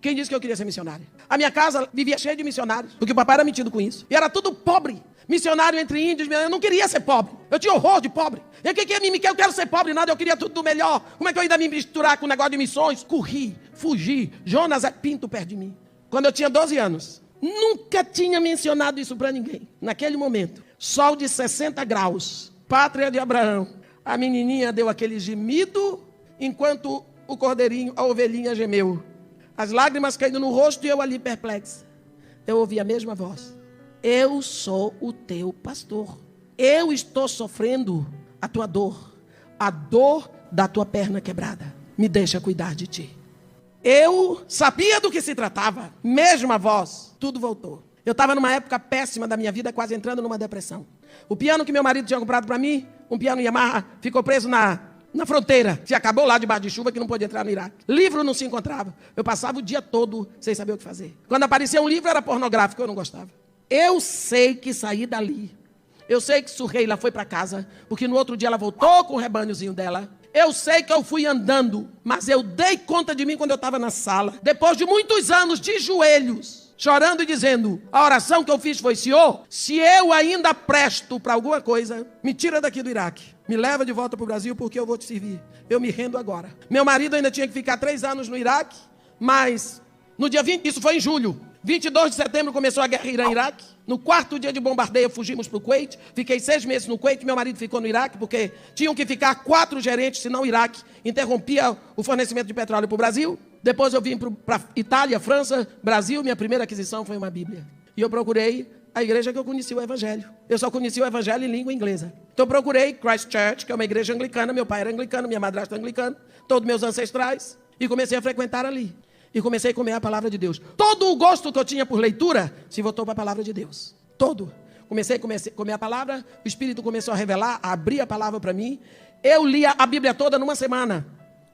Quem disse que eu queria ser missionário? A minha casa vivia cheia de missionários, porque o papai era metido com isso. E era tudo pobre. Missionário entre índios, eu não queria ser pobre. Eu tinha horror de pobre. Eu quero ser pobre, nada, eu queria tudo do melhor. Como é que eu ainda me misturar com o negócio de missões? Corri, fugi. Jonas é Pinto perto de mim. Quando eu tinha 12 anos, nunca tinha mencionado isso para ninguém. Naquele momento, sol de 60 graus, pátria de Abraão. A menininha deu aquele gemido, enquanto o cordeirinho, a ovelhinha gemeu. As lágrimas caindo no rosto e eu ali perplexo. Eu ouvi a mesma voz. Eu sou o teu pastor. Eu estou sofrendo a tua dor. A dor da tua perna quebrada. Me deixa cuidar de ti. Eu sabia do que se tratava. Mesma voz. Tudo voltou. Eu estava numa época péssima da minha vida, quase entrando numa depressão. O piano que meu marido tinha comprado para mim, um piano Yamaha, ficou preso na fronteira. Se acabou lá debaixo de chuva que não podia entrar no Iraque. Livro não se encontrava. Eu passava o dia todo sem saber o que fazer. Quando aparecia um livro era pornográfico, eu não gostava. Eu sei que saí dali. Eu sei que Suheila foi para casa, porque no outro dia ela voltou com o rebanhozinho dela. Eu sei que eu fui andando, mas eu dei conta de mim quando eu estava na sala. Depois de muitos anos de joelhos, chorando e dizendo, a oração que eu fiz foi, Senhor, se eu ainda presto para alguma coisa, me tira daqui do Iraque. Me leva de volta para o Brasil porque eu vou te servir. Eu me rendo agora. Meu marido ainda tinha que ficar 3 anos no Iraque, mas no dia 20, isso foi em julho. 22 de setembro começou a guerra Irã-Iraque. No 4º dia de bombardeio fugimos para o Kuwait. Fiquei 6 meses no Kuwait. Meu marido ficou no Iraque porque tinham que ficar 4 gerentes, senão o Iraque interrompia o fornecimento de petróleo para o Brasil. Depois eu vim para Itália, França, Brasil. Minha primeira aquisição foi uma Bíblia. E eu procurei a igreja que eu conheci o Evangelho. Eu só conheci o Evangelho em língua inglesa. Então eu procurei Christ Church, que é uma igreja anglicana. Meu pai era anglicano, minha madrasta anglicana. Todos meus ancestrais. E comecei a frequentar ali. E comecei a comer a palavra de Deus. Todo o gosto que eu tinha por leitura se voltou para a palavra de Deus. Todo. Comecei a comer a palavra, o Espírito começou a revelar, a abrir a palavra para mim. Eu lia a Bíblia toda numa semana.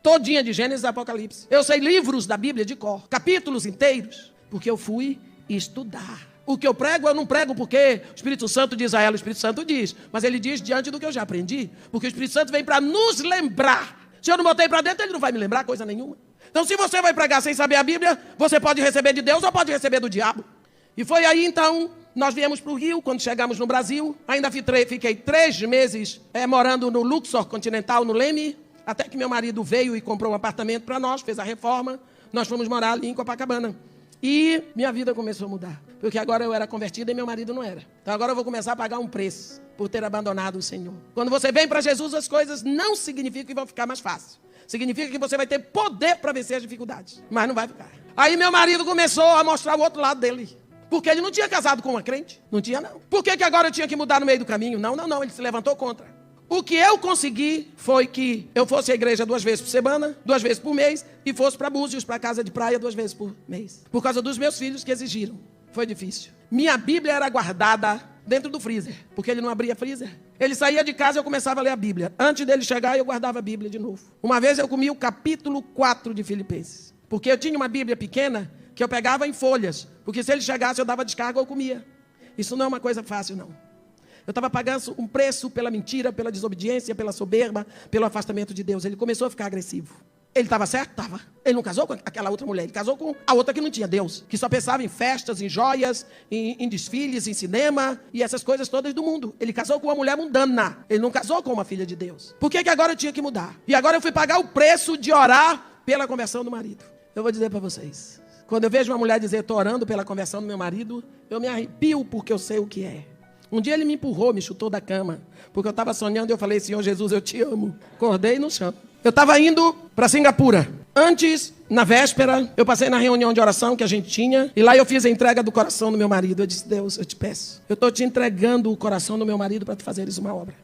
Todinha de Gênesis e Apocalipse. Eu sei livros da Bíblia de cor. Capítulos inteiros. Porque eu fui estudar. O que eu prego, eu não prego porque o Espírito Santo diz a ela, o Espírito Santo diz. Mas ele diz diante do que eu já aprendi. Porque o Espírito Santo vem para nos lembrar. Se eu não botei para dentro, ele não vai me lembrar coisa nenhuma. Então, se você vai pregar sem saber a Bíblia, você pode receber de Deus ou pode receber do diabo. E foi aí, então, nós viemos para o Rio, quando chegamos no Brasil. Ainda fiquei 3 meses morando no Luxor Continental, no Leme, até que meu marido veio e comprou um apartamento para nós, fez a reforma. Nós fomos morar ali em Copacabana. E minha vida começou a mudar. Porque agora eu era convertida e meu marido não era. Então agora eu vou começar a pagar um preço por ter abandonado o Senhor. Quando você vem para Jesus, as coisas não significam que vão ficar mais fáceis. Significa que você vai ter poder para vencer as dificuldades. Mas não vai ficar. Aí meu marido começou a mostrar o outro lado dele. Porque ele não tinha casado com uma crente. Não tinha, não. Por que agora eu tinha que mudar no meio do caminho? Não. Ele se levantou contra. O que eu consegui foi que eu fosse à igreja 2 vezes por semana, 2 vezes por mês, e fosse para Búzios, para a casa de praia 2 vezes por mês. Por causa dos meus filhos que exigiram. Foi difícil. Minha Bíblia era guardada dentro do freezer, porque ele não abria freezer. Ele saía de casa e eu começava a ler a Bíblia. Antes dele chegar, eu guardava a Bíblia de novo. Uma vez eu comi o capítulo 4 de Filipenses, porque eu tinha uma Bíblia pequena que eu pegava em folhas, porque se ele chegasse eu dava descarga ou comia. Isso não é uma coisa fácil, não. Eu estava pagando um preço pela mentira, pela desobediência, pela soberba, pelo afastamento de Deus. Ele começou a ficar agressivo. Ele estava certo? Estava. Ele não casou com aquela outra mulher, ele casou com a outra que não tinha Deus, que só pensava em festas, em joias, em desfiles, em cinema e essas coisas todas do mundo. Ele casou com uma mulher mundana, ele não casou com uma filha de Deus. Por que agora eu tinha que mudar? E agora eu fui pagar o preço de orar pela conversão do marido. Eu vou dizer para vocês, quando eu vejo uma mulher dizer, estou orando pela conversão do meu marido, eu me arrepio porque eu sei o que é. Um dia ele me empurrou, me chutou da cama, porque eu estava sonhando e eu falei, Senhor Jesus, eu te amo. Acordei no chão. Eu estava indo para Singapura. Antes, na véspera, eu passei na reunião de oração que a gente tinha, e lá eu fiz a entrega do coração do meu marido. Eu disse, Deus, eu te peço, eu estou te entregando o coração do meu marido para tu fazeres uma obra.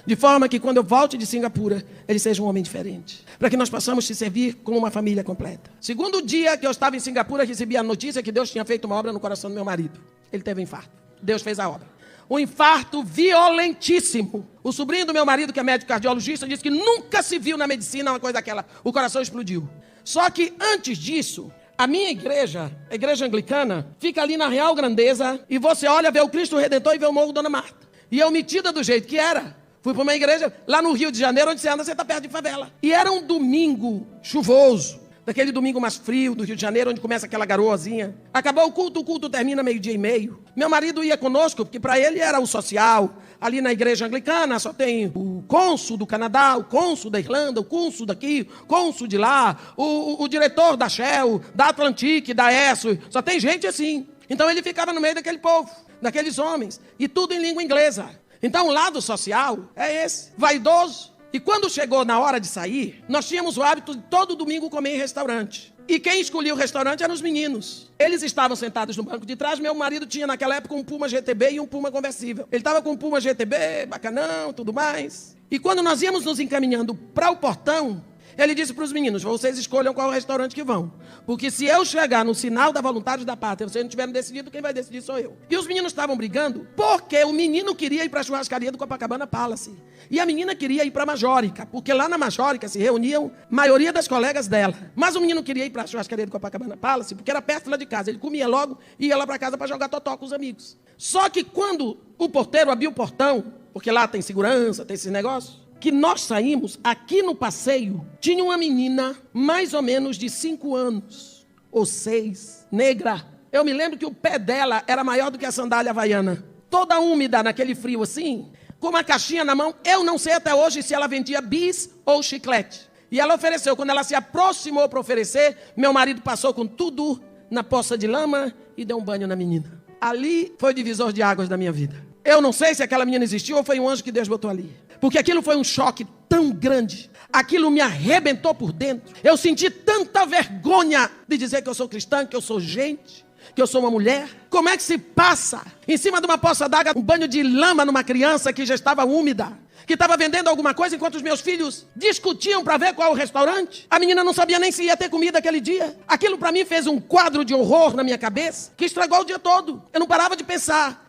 De forma que quando eu volte de Singapura, ele seja um homem diferente. Para que nós possamos te servir como uma família completa. Segundo dia que eu estava em Singapura, recebi a notícia que Deus tinha feito uma obra no coração do meu marido. Ele teve um infarto. Deus fez a obra. Um infarto violentíssimo. O sobrinho do meu marido, que é médico cardiologista, disse que nunca se viu na medicina uma coisa daquela. O coração explodiu. Só que antes disso, a minha igreja, a igreja anglicana, fica ali na Real Grandeza e você olha, vê o Cristo Redentor e vê o Morro Dona Marta. E eu metida do jeito que era. Fui para uma igreja lá no Rio de Janeiro, onde você anda, você está perto de favela. E era um domingo chuvoso. Daquele domingo mais frio do Rio de Janeiro, onde começa aquela garoazinha. Acabou o culto termina 12:30. Meu marido ia conosco, porque para ele era o social. Ali na igreja anglicana só tem o cônsul do Canadá, o cônsul da Irlanda, o cônsul daqui, o cônsul de lá, o diretor da Shell, da Atlantic, da ESSO. Só tem gente assim. Então ele ficava no meio daquele povo, daqueles homens. E tudo em língua inglesa. Então o lado social é esse, vaidoso. E quando chegou na hora de sair, nós tínhamos o hábito de todo domingo comer em restaurante. E quem escolhia o restaurante eram os meninos. Eles estavam sentados no banco de trás. Meu marido tinha naquela época um Puma GTB e um Puma conversível. Ele estava com um Puma GTB, bacanão, tudo mais. E quando nós íamos nos encaminhando para o portão, ele disse para os meninos, vocês escolham qual restaurante que vão. Porque se eu chegar no sinal da Voluntários da Pátria, vocês não tiverem decidido, quem vai decidir sou eu. E os meninos estavam brigando porque o menino queria ir para a churrascaria do Copacabana Palace. E a menina queria ir para a Majórica, porque lá na Majórica se reuniam a maioria das colegas dela. Mas o menino queria ir para a churrascaria do Copacabana Palace, porque era perto lá de casa. Ele comia logo e ia lá para casa para jogar totó com os amigos. Só que quando o porteiro abriu o portão, porque lá tem segurança, tem esse negócio, que nós saímos, aqui no passeio, tinha uma menina mais ou menos de 5 anos, ou 6, negra. Eu me lembro que o pé dela era maior do que a sandália havaiana. Toda úmida, naquele frio assim, com uma caixinha na mão. Eu não sei até hoje se ela vendia bis ou chiclete. E ela ofereceu. Quando ela se aproximou para oferecer, meu marido passou com tudo na poça de lama e deu um banho na menina. Ali foi o divisor de águas da minha vida. Eu não sei se aquela menina existiu ou foi um anjo que Deus botou ali. Porque aquilo foi um choque tão grande. Aquilo me arrebentou por dentro. Eu senti tanta vergonha de dizer que eu sou cristã, que eu sou gente. que eu sou uma mulher? Como é que se passa em cima de uma poça d'água um banho de lama numa criança que já estava úmida, que estava vendendo alguma coisa enquanto os meus filhos discutiam para ver qual o restaurante? A menina não sabia nem se ia ter comida aquele dia. Aquilo para mim fez um quadro de horror na minha cabeça que estragou o dia todo. Eu não parava de pensar.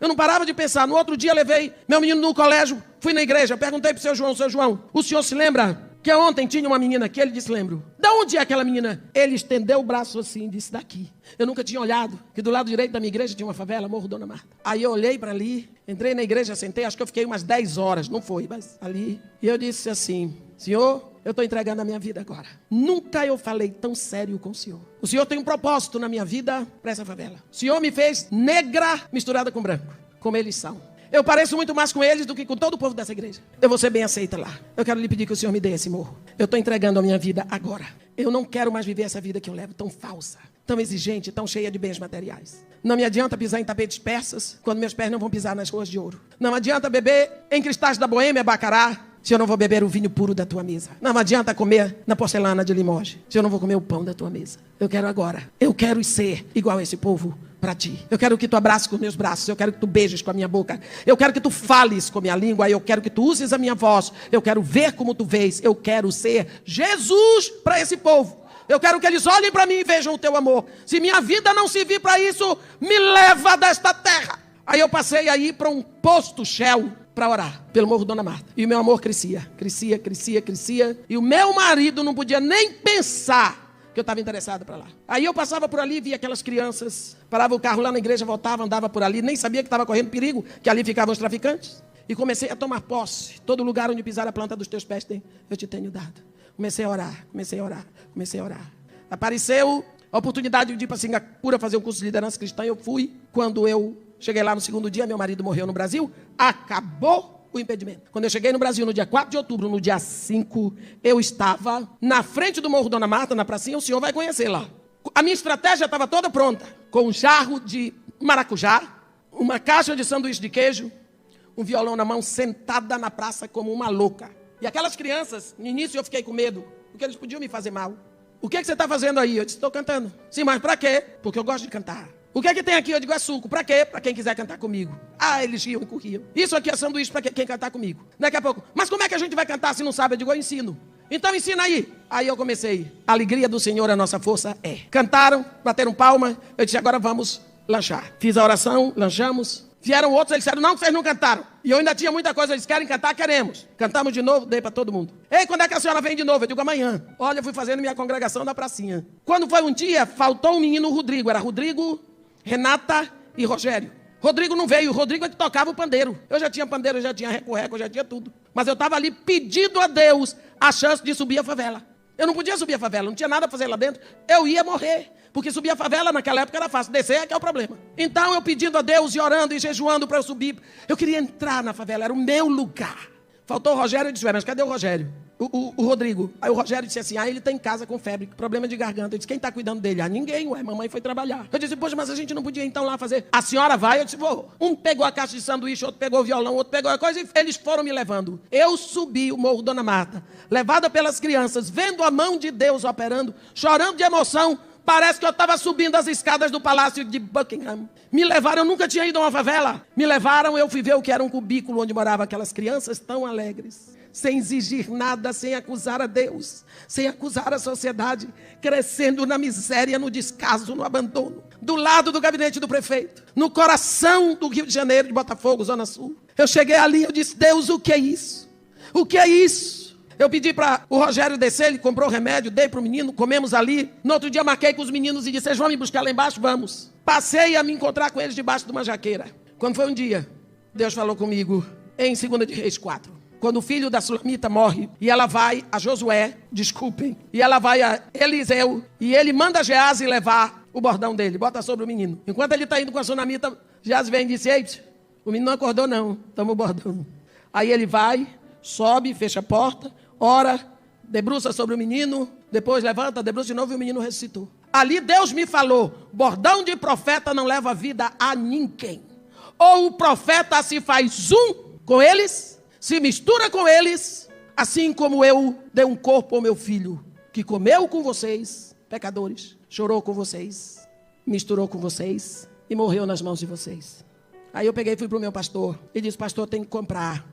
No outro dia levei meu menino no colégio, fui na igreja, perguntei para o seu João, o senhor se lembra que ontem tinha uma menina aqui? Ele disse, lembro. De onde é aquela menina? Ele estendeu o braço assim e disse, daqui. Eu nunca tinha olhado, que do lado direito da minha igreja tinha uma favela, Morro Dona Marta. Aí eu olhei para ali, entrei na igreja, sentei, acho que eu fiquei umas 10 horas, não foi, mas ali. E eu disse assim, Senhor, eu estou entregando a minha vida agora. Nunca eu falei tão sério com o Senhor. O Senhor tem um propósito na minha vida para essa favela. O Senhor me fez negra misturada com branco, como eles são. Eu pareço muito mais com eles do que com todo o povo dessa igreja. Eu vou ser bem aceita lá. Eu quero lhe pedir que o Senhor me dê esse morro. Eu estou entregando a minha vida agora. Eu não quero mais viver essa vida que eu levo tão falsa, tão exigente, tão cheia de bens materiais. Não me adianta pisar em tapetes persas quando meus pés não vão pisar nas ruas de ouro. Não adianta beber em cristais da Boêmia, Bacará, se eu não vou beber o vinho puro da tua mesa. Não adianta comer na porcelana de Limoges, se eu não vou comer o pão da tua mesa. Eu quero agora. Eu quero ser igual a esse povo para ti. Eu quero que tu abraces com os meus braços. Eu quero que tu beijes com a minha boca. Eu quero que tu fales com a minha língua. Eu quero que tu uses a minha voz. Eu quero ver como tu vês. Eu quero ser Jesus para esse povo. Eu quero que eles olhem para mim e vejam o teu amor. Se minha vida não servir para isso, me leva desta terra. Aí eu passei a ir para um posto Shell para orar pelo Morro Dona Marta. E o meu amor crescia. E o meu marido não podia nem pensar que eu estava interessado para lá. Aí eu passava por ali, via aquelas crianças, parava o carro lá na igreja, voltava, andava por ali, nem sabia que estava correndo perigo, que ali ficavam os traficantes. E comecei a tomar posse. Todo lugar onde pisar a planta dos teus pés, eu te tenho dado. Comecei a orar. Apareceu a oportunidade de ir para Singapura fazer um curso de liderança cristã. Eu fui. Quando eu cheguei lá no segundo dia, meu marido morreu no Brasil. Acabou o impedimento. Quando eu cheguei no Brasil, no dia 4 de outubro, no dia 5, eu estava na frente do Morro Dona Marta, na pracinha, o senhor vai conhecer lá. A minha estratégia estava toda pronta, com um jarro de maracujá, uma caixa de sanduíche de queijo, um violão na mão, sentada na praça como uma louca. E aquelas crianças, no início eu fiquei com medo, porque eles podiam me fazer mal. O que você está fazendo aí? Eu disse, estou cantando. Sim, mas para quê? Porque eu gosto de cantar. O que é que tem aqui? Eu digo, é suco. Para quê? Para quem quiser cantar comigo. Ah, eles riam e corriam. Isso aqui é sanduíche para quem cantar comigo. Daqui a pouco, mas como é que a gente vai cantar se não sabe? Eu digo, eu ensino. Então ensina aí. Aí eu comecei. A alegria do Senhor, a nossa força é. Cantaram, bateram palma. Eu disse, agora vamos lanchar. Fiz a oração, lanchamos. Vieram outros, eles disseram, não, vocês não cantaram. E eu ainda tinha muita coisa, eles querem cantar, queremos. Cantamos de novo, dei para todo mundo. Ei, quando é que a senhora vem de novo? Eu digo, amanhã. Olha, eu fui fazendo minha congregação da pracinha. Quando foi um dia, faltou um menino, Rodrigo. Era Rodrigo, Renata e Rogério. Rodrigo não veio, o Rodrigo é que tocava o pandeiro. Eu já tinha pandeiro, eu já tinha reco-reco, eu já tinha tudo. Mas eu estava ali pedindo a Deus a chance de subir a favela. Eu não podia subir a favela, não tinha nada a fazer lá dentro. Eu ia morrer. Porque subir a favela naquela época era fácil, descer é que é o problema. Então eu pedindo a Deus e orando e jejuando para eu subir. Eu queria entrar na favela, era o meu lugar. Faltou o Rogério, eu disse, mas cadê o Rogério? O Rodrigo. Aí o Rogério disse assim, ele está em casa com febre, problema de garganta. Eu disse, quem está cuidando dele? Ninguém, mamãe foi trabalhar. Eu disse, poxa, mas a gente não podia então lá fazer. A senhora vai? Eu disse, vou. Um pegou a caixa de sanduíche, outro pegou o violão, outro pegou a coisa e eles foram me levando. Eu subi o Morro Dona Marta, levada pelas crianças, vendo a mão de Deus operando, chorando de emoção. Parece que eu estava subindo as escadas do Palácio de Buckingham. Me levaram, eu nunca tinha ido a uma favela. Me levaram, eu fui ver o que era um cubículo onde moravam aquelas crianças tão alegres. Sem exigir nada, sem acusar a Deus, sem acusar a sociedade, crescendo na miséria, no descaso, no abandono. Do lado do gabinete do prefeito, no coração do Rio de Janeiro, de Botafogo, Zona Sul. Eu cheguei ali, eu disse, Deus, o que é isso? O que é isso? Eu pedi para o Rogério descer, ele comprou remédio, dei para o menino, comemos ali. No outro dia marquei com os meninos e disse, vocês vão me buscar lá embaixo? Vamos. Passei a me encontrar com eles debaixo de uma jaqueira. Quando foi um dia, Deus falou comigo em 2 de Reis 4. Quando o filho da Sulamita morre, e ela vai a Josué, e ela vai a Eliseu, e ele manda Geazi levar o bordão dele, bota sobre o menino. Enquanto ele está indo com a Sunamita, Geazi vem e disse, ei, o menino não acordou não, toma o bordão. Aí ele vai, sobe, fecha a porta, ora, debruça sobre o menino, depois levanta, debruça de novo e o menino ressuscitou. Ali Deus me falou, bordão de profeta não leva vida a ninguém. Ou o profeta se faz um com eles, se mistura com eles, assim como eu dei um corpo ao meu filho, que comeu com vocês, pecadores, chorou com vocês misturou com vocês e morreu nas mãos de vocês. Aí eu peguei e fui para o meu pastor e disse, pastor, tem que comprar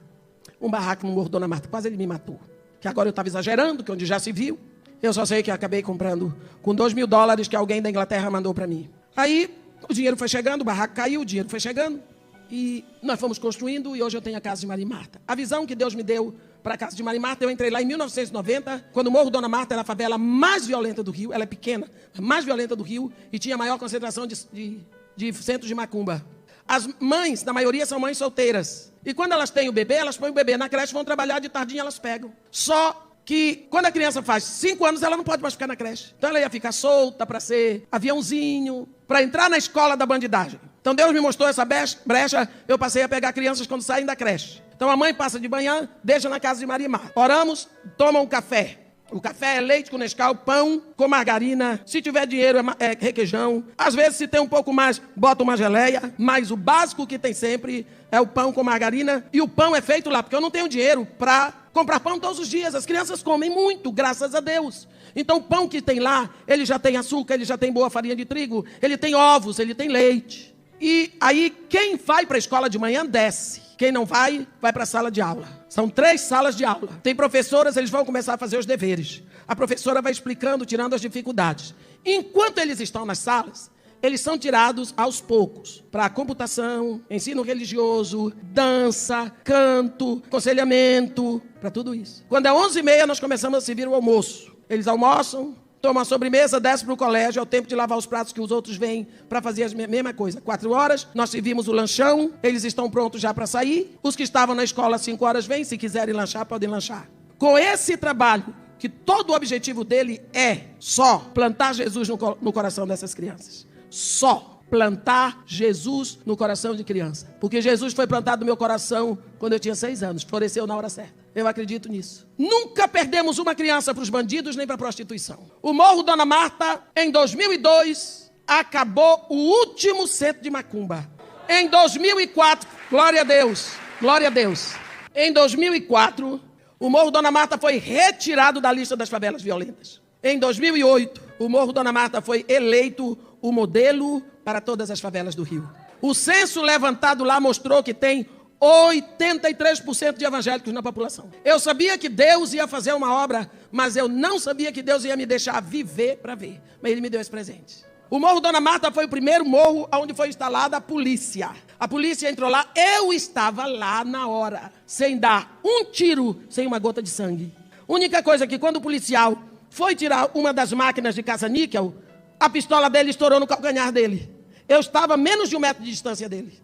um barraco no Morro Dona Marta. Quase ele me matou. Que agora eu estava exagerando, que onde já se viu. Eu só sei que eu acabei comprando com $2.000 que alguém da Inglaterra mandou para mim. Aí o dinheiro foi chegando, o barraco caiu, o dinheiro foi chegando. E nós fomos construindo e hoje eu tenho a casa de Maria e Marta. A visão que Deus me deu para a casa de Maria e Marta, eu entrei lá em 1990, quando o Morro Dona Marta era a favela mais violenta do Rio. Ela é pequena, a mais violenta do Rio e tinha a maior concentração de centros de macumba. As mães, na maioria, são mães solteiras. E quando elas têm o bebê, elas põem o bebê na creche, vão trabalhar, de tardinha elas pegam. Só que quando a criança faz 5 anos, ela não pode mais ficar na creche. Então ela ia ficar solta para ser aviãozinho, para entrar na escola da bandidagem. Então Deus me mostrou essa brecha, eu passei a pegar crianças quando saem da creche. Então a mãe passa de manhã, deixa na casa de Maria e Marta. Oramos, tomam um café. O café é leite com Nescau, pão com margarina. Se tiver dinheiro, é requeijão. Às vezes, se tem um pouco mais, bota uma geleia. Mas o básico que tem sempre é o pão com margarina. E o pão é feito lá, porque eu não tenho dinheiro para comprar pão todos os dias. As crianças comem muito, graças a Deus. Então, o pão que tem lá, ele já tem açúcar, ele já tem boa farinha de trigo, ele tem ovos, ele tem leite. E aí, quem vai para a escola de manhã, desce. Quem não vai, vai para a sala de aula. São 3 salas de aula. Tem professoras, eles vão começar a fazer os deveres. A professora vai explicando, tirando as dificuldades. Enquanto eles estão nas salas, eles são tirados aos poucos para computação, ensino religioso, dança, canto, aconselhamento, para tudo isso. Quando é 11h30, nós começamos a servir o almoço. Eles almoçam, tomam a sobremesa, descem para o colégio, é o tempo de lavar os pratos que os outros vêm para fazer a mesma coisa. 4 horas, nós servimos o lanchão, eles estão prontos já para sair. Os que estavam na escola às 5 horas vêm, se quiserem lanchar, podem lanchar. Com esse trabalho, que todo o objetivo dele é só plantar Jesus no coração dessas crianças. Só plantar Jesus no coração de criança. Porque Jesus foi plantado no meu coração quando eu tinha 6 anos, floresceu na hora certa. Eu acredito nisso. Nunca perdemos uma criança para os bandidos nem para a prostituição. O Morro Dona Marta, em 2002, acabou o último centro de macumba. Em 2004, glória a Deus, glória a Deus. Em 2004, o Morro Dona Marta foi retirado da lista das favelas violentas. Em 2008, o Morro Dona Marta foi eleito o modelo para todas as favelas do Rio. O censo levantado lá mostrou que tem 83% de evangélicos na população. Eu sabia que Deus ia fazer uma obra, mas eu não sabia que Deus ia me deixar viver para ver. Mas Ele me deu esse presente. O Morro Dona Marta foi o primeiro morro onde foi instalada a polícia. A polícia entrou lá, eu estava lá na hora, sem dar um tiro, sem uma gota de sangue. Única coisa é que quando o policial foi tirar uma das máquinas de caça-níquel, a pistola dele estourou no calcanhar dele. Eu estava a menos de 1 metro de distância dele.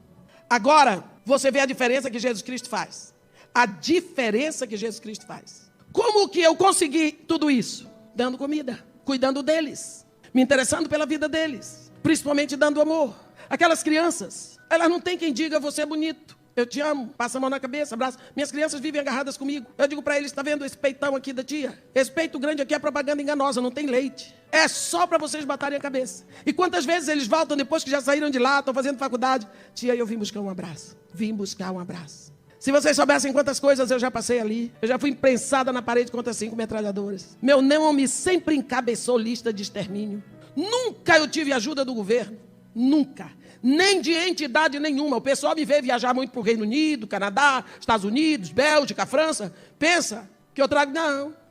Agora, você vê a diferença que Jesus Cristo faz. A diferença que Jesus Cristo faz. Como que eu consegui tudo isso? Dando comida, cuidando deles, me interessando pela vida deles, principalmente dando amor. Aquelas crianças, elas não têm quem diga, você é bonito, eu te amo, passa a mão na cabeça, abraça. Minhas crianças vivem agarradas comigo. Eu digo para eles, está vendo esse peitão aqui da tia? Esse peito grande aqui é propaganda enganosa, não tem leite. É só para vocês baterem a cabeça. E quantas vezes eles voltam depois que já saíram de lá, estão fazendo faculdade? Tia, eu vim buscar um abraço. Vim buscar um abraço. Se vocês soubessem quantas coisas eu já passei ali. Eu já fui imprensada na parede contra 5 metralhadoras. Meu nome sempre encabeçou lista de extermínio. Nunca eu tive ajuda do governo. Nunca. Nem de entidade nenhuma. O pessoal me vê viajar muito para o Reino Unido, Canadá, Estados Unidos, Bélgica, França. Pensa que eu trago...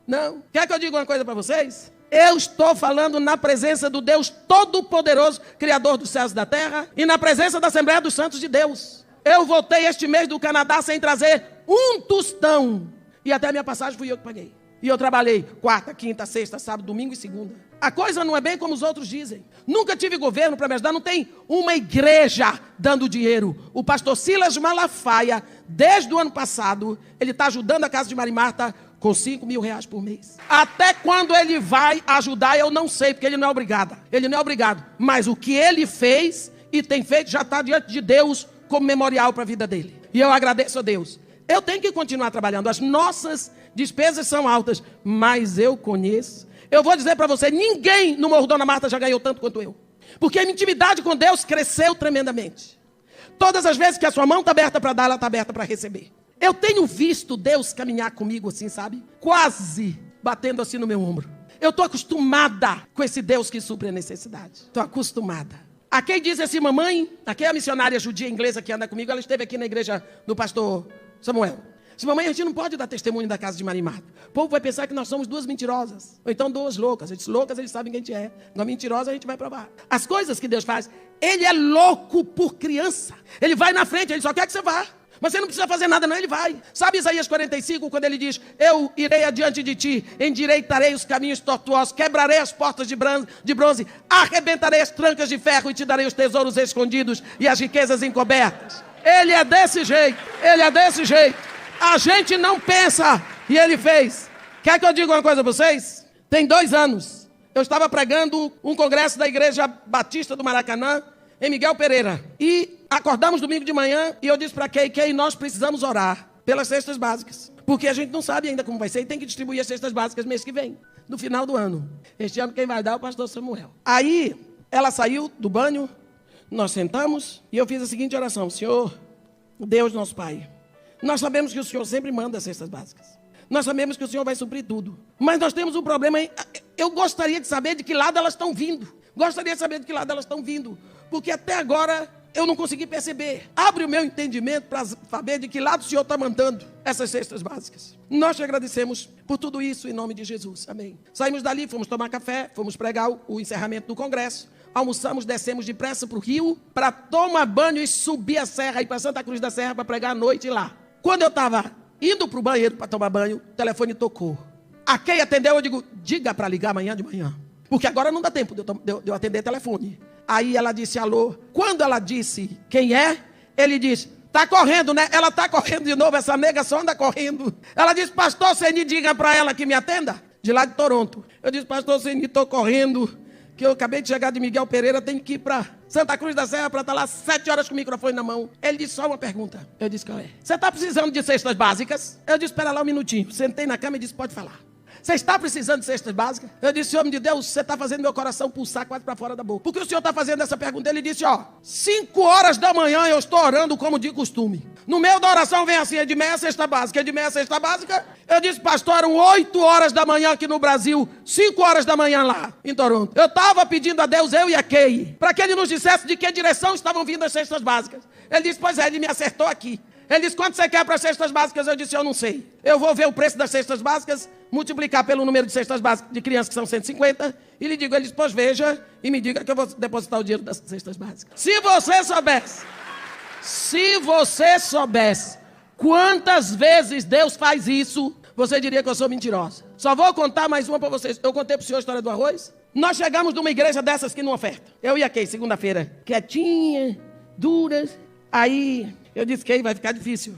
Não. Quer que eu diga uma coisa para vocês? Eu estou falando na presença do Deus Todo-Poderoso, Criador dos céus e da terra, e na presença da Assembleia dos Santos de Deus. Eu voltei este mês do Canadá sem trazer um tostão. E até a minha passagem fui eu que paguei. E eu trabalhei quarta, quinta, sexta, sábado, domingo e segunda. A coisa não é bem como os outros dizem. Nunca tive governo para me ajudar. Não tem uma igreja dando dinheiro. O pastor Silas Malafaia, desde o ano passado, ele está ajudando a casa de Maria e Marta com R$5.000 por mês. Até quando ele vai ajudar, eu não sei, porque ele não é obrigado. Ele não é obrigado. Mas o que ele fez e tem feito já está diante de Deus como memorial para a vida dele. E eu agradeço a Deus. Eu tenho que continuar trabalhando. As nossas despesas são altas, mas eu conheço. Eu vou dizer para você, ninguém no Morro Dona Marta já ganhou tanto quanto eu. Porque a minha intimidade com Deus cresceu tremendamente. Todas as vezes que a sua mão está aberta para dar, ela está aberta para receber. Eu tenho visto Deus caminhar comigo assim, sabe? Quase batendo assim no meu ombro. Eu estou acostumada com esse Deus que supre a necessidade. Estou acostumada. A quem diz assim, mamãe, a quem é a missionária judia inglesa que anda comigo, ela esteve aqui na igreja do pastor Samuel. Disse, mamãe, a gente não pode dar testemunho da casa de Maria e Marta. O povo vai pensar que nós somos duas mentirosas. Ou então duas loucas. Eu disse, loucas, eles sabem quem a gente é. Não mentirosa, a gente vai provar. As coisas que Deus faz, Ele é louco por criança. Ele vai na frente, Ele só quer que você vá. Mas você não precisa fazer nada, não, Ele vai. Sabe Isaías 45, quando Ele diz, eu irei adiante de ti, endireitarei os caminhos tortuosos, quebrarei as portas de bronze, arrebentarei as trancas de ferro e te darei os tesouros escondidos e as riquezas encobertas. Ele é desse jeito, Ele é desse jeito. A gente não pensa, e Ele fez. Quer que eu diga uma coisa para vocês? Tem 2 anos, eu estava pregando um congresso da Igreja Batista do Maracanã, em Miguel Pereira. E acordamos domingo de manhã e eu disse para Kay, nós precisamos orar pelas cestas básicas. Porque a gente não sabe ainda como vai ser e tem que distribuir as cestas básicas mês que vem, no final do ano. Este ano quem vai dar é o pastor Samuel. Aí ela saiu do banho, nós sentamos e eu fiz a seguinte oração. Senhor, Deus nosso Pai, nós sabemos que o Senhor sempre manda as cestas básicas. Nós sabemos que o Senhor vai suprir tudo. Mas nós temos um problema. Eu gostaria de saber de que lado elas estão vindo. Gostaria de saber de que lado elas estão vindo. Porque até agora eu não consegui perceber. Abre o meu entendimento para saber de que lado o Senhor está mandando essas cestas básicas. Nós te agradecemos por tudo isso em nome de Jesus. Amém. Saímos dali, fomos tomar café, fomos pregar o encerramento do congresso. Almoçamos, descemos depressa para o Rio para tomar banho e subir a serra, ir para Santa Cruz da Serra para pregar à noite lá. Quando eu estava indo para o banheiro para tomar banho, o telefone tocou. A quem atendeu, eu digo, diga para ligar amanhã de manhã. Porque agora não dá tempo de eu atender telefone. Aí ela disse alô. Quando ela disse quem é, ele disse, tá correndo, né? Ela tá correndo de novo, essa nega só anda correndo. Ela disse, pastor Ceni, diga para ela que me atenda. De lá de Toronto. Eu disse, pastor Ceni, estou correndo, que eu acabei de chegar de Miguel Pereira, tenho que ir para Santa Cruz da Serra para estar lá 7 horas com o microfone na mão. Ele disse só uma pergunta. Eu disse, qual é? Você está precisando de cestas básicas? Eu disse, espera lá um minutinho. Sentei na cama e disse, pode falar. Você está precisando de cestas básicas? Eu disse, homem de Deus, você está fazendo meu coração pulsar quase para fora da boca. Por que o senhor está fazendo essa pergunta? Ele disse, 5 horas da manhã eu estou orando como de costume. No meio da oração vem assim, é de meia cesta básica, é de meia cesta básica. Eu disse, pastor, eram 8 horas da manhã aqui no Brasil, 5 horas da manhã lá, em Toronto. Eu estava pedindo a Deus, eu e a Kay, para que ele nos dissesse de que direção estavam vindo as cestas básicas. Ele disse, pois é, ele me acertou aqui. Ele disse, quanto você quer para as cestas básicas? Eu disse, eu não sei. Eu vou ver o preço das cestas básicas, multiplicar pelo número de cestas básicas de crianças que são 150, e lhe digo, ele disse, pois veja, e me diga que eu vou depositar o dinheiro das cestas básicas. Se você soubesse quantas vezes Deus faz isso, você diria que eu sou mentirosa. Só vou contar mais uma para vocês. Eu contei para o senhor a história do arroz. Nós chegamos numa igreja dessas que não oferta. Eu e a Kay, segunda-feira, quietinha, dura. Aí eu disse, Kay, vai ficar difícil.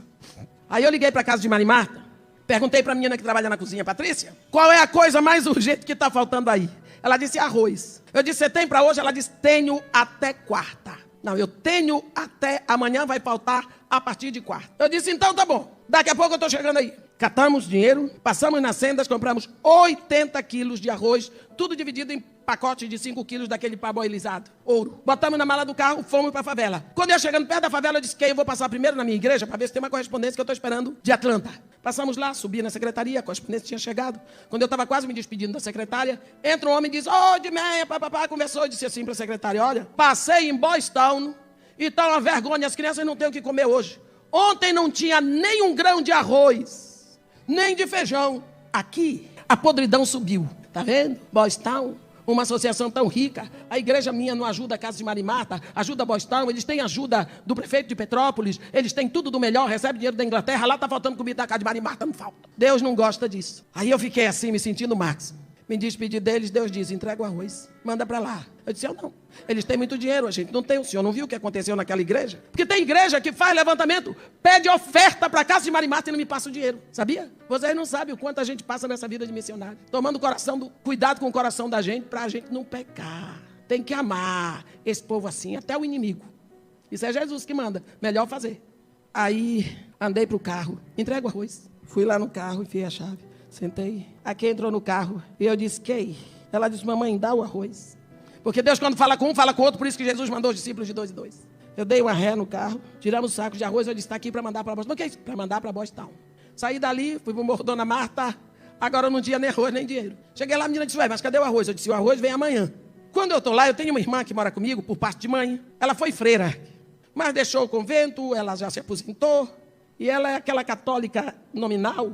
Aí eu liguei para a casa de Maria e Marta, perguntei para a menina que trabalha na cozinha, Patrícia, qual é a coisa mais urgente que está faltando aí? Ela disse, arroz. Eu disse, você tem para hoje? Ela disse, tenho até quarta. Não, eu tenho até amanhã, vai faltar a partir de quarta. Eu disse, então tá bom, daqui a pouco eu estou chegando aí. Catamos dinheiro, passamos nas sendas, compramos 80 quilos de arroz, tudo dividido em pacote de 5 quilos daquele parboilizado, ouro. Botamos na mala do carro, fomos para a favela. Quando eu chegando perto da favela, eu disse que eu vou passar primeiro na minha igreja para ver se tem uma correspondência que eu estou esperando de Atlanta. Passamos lá, subi na secretaria, a correspondência tinha chegado. Quando eu estava quase me despedindo da secretária, entra um homem e diz, de meia, papapá, conversou, disse assim para a secretária, olha, passei em Boys Town e está uma vergonha, as crianças não têm o que comer hoje. Ontem não tinha nem um grão de arroz, nem de feijão. Aqui, a podridão subiu. Tá vendo? Boys Town, uma associação tão rica. A igreja minha não ajuda a Casa de Maria e Marta, ajuda a Boys Town, eles têm ajuda do prefeito de Petrópolis, eles têm tudo do melhor, recebe dinheiro da Inglaterra, lá tá faltando comida da Casa de Maria e Marta, não falta. Deus não gosta disso. Aí eu fiquei assim, me sentindo máximo. Me despedi deles, Deus diz, entrega o arroz, manda para lá. Eu disse, eu não. Eles têm muito dinheiro, a gente não tem. O senhor não viu o que aconteceu naquela igreja? Porque tem igreja que faz levantamento, pede oferta para a Casa de Maria e Marta e não me passa o dinheiro. Sabia? Vocês não sabem o quanto a gente passa nessa vida de missionário. Tomando cuidado com o coração da gente, para a gente não pecar. Tem que amar esse povo assim, até o inimigo. Isso é Jesus que manda. Melhor fazer. Aí, andei para o carro, entrego o arroz. Fui lá no carro, enfiei a chave. Sentei. Aqui entrou no carro. E eu disse, Kay. Ela disse, mamãe, dá o arroz. Porque Deus, quando fala com um, fala com o outro. Por isso que Jesus mandou os discípulos de 2 em 2. Eu dei uma ré no carro. Tiramos o saco de arroz. Eu disse, está aqui para mandar para Boys. Não, que é isso? Para mandar para Boys Town. Saí dali, fui para o Morro Dona Marta. Agora eu não tinha nem arroz, nem dinheiro. Cheguei lá, a menina disse, ué, mas cadê o arroz? Eu disse, o arroz vem amanhã. Quando eu estou lá, eu tenho uma irmã que mora comigo, por parte de mãe. Ela foi freira, mas deixou o convento, ela já se aposentou. E ela é aquela católica nominal,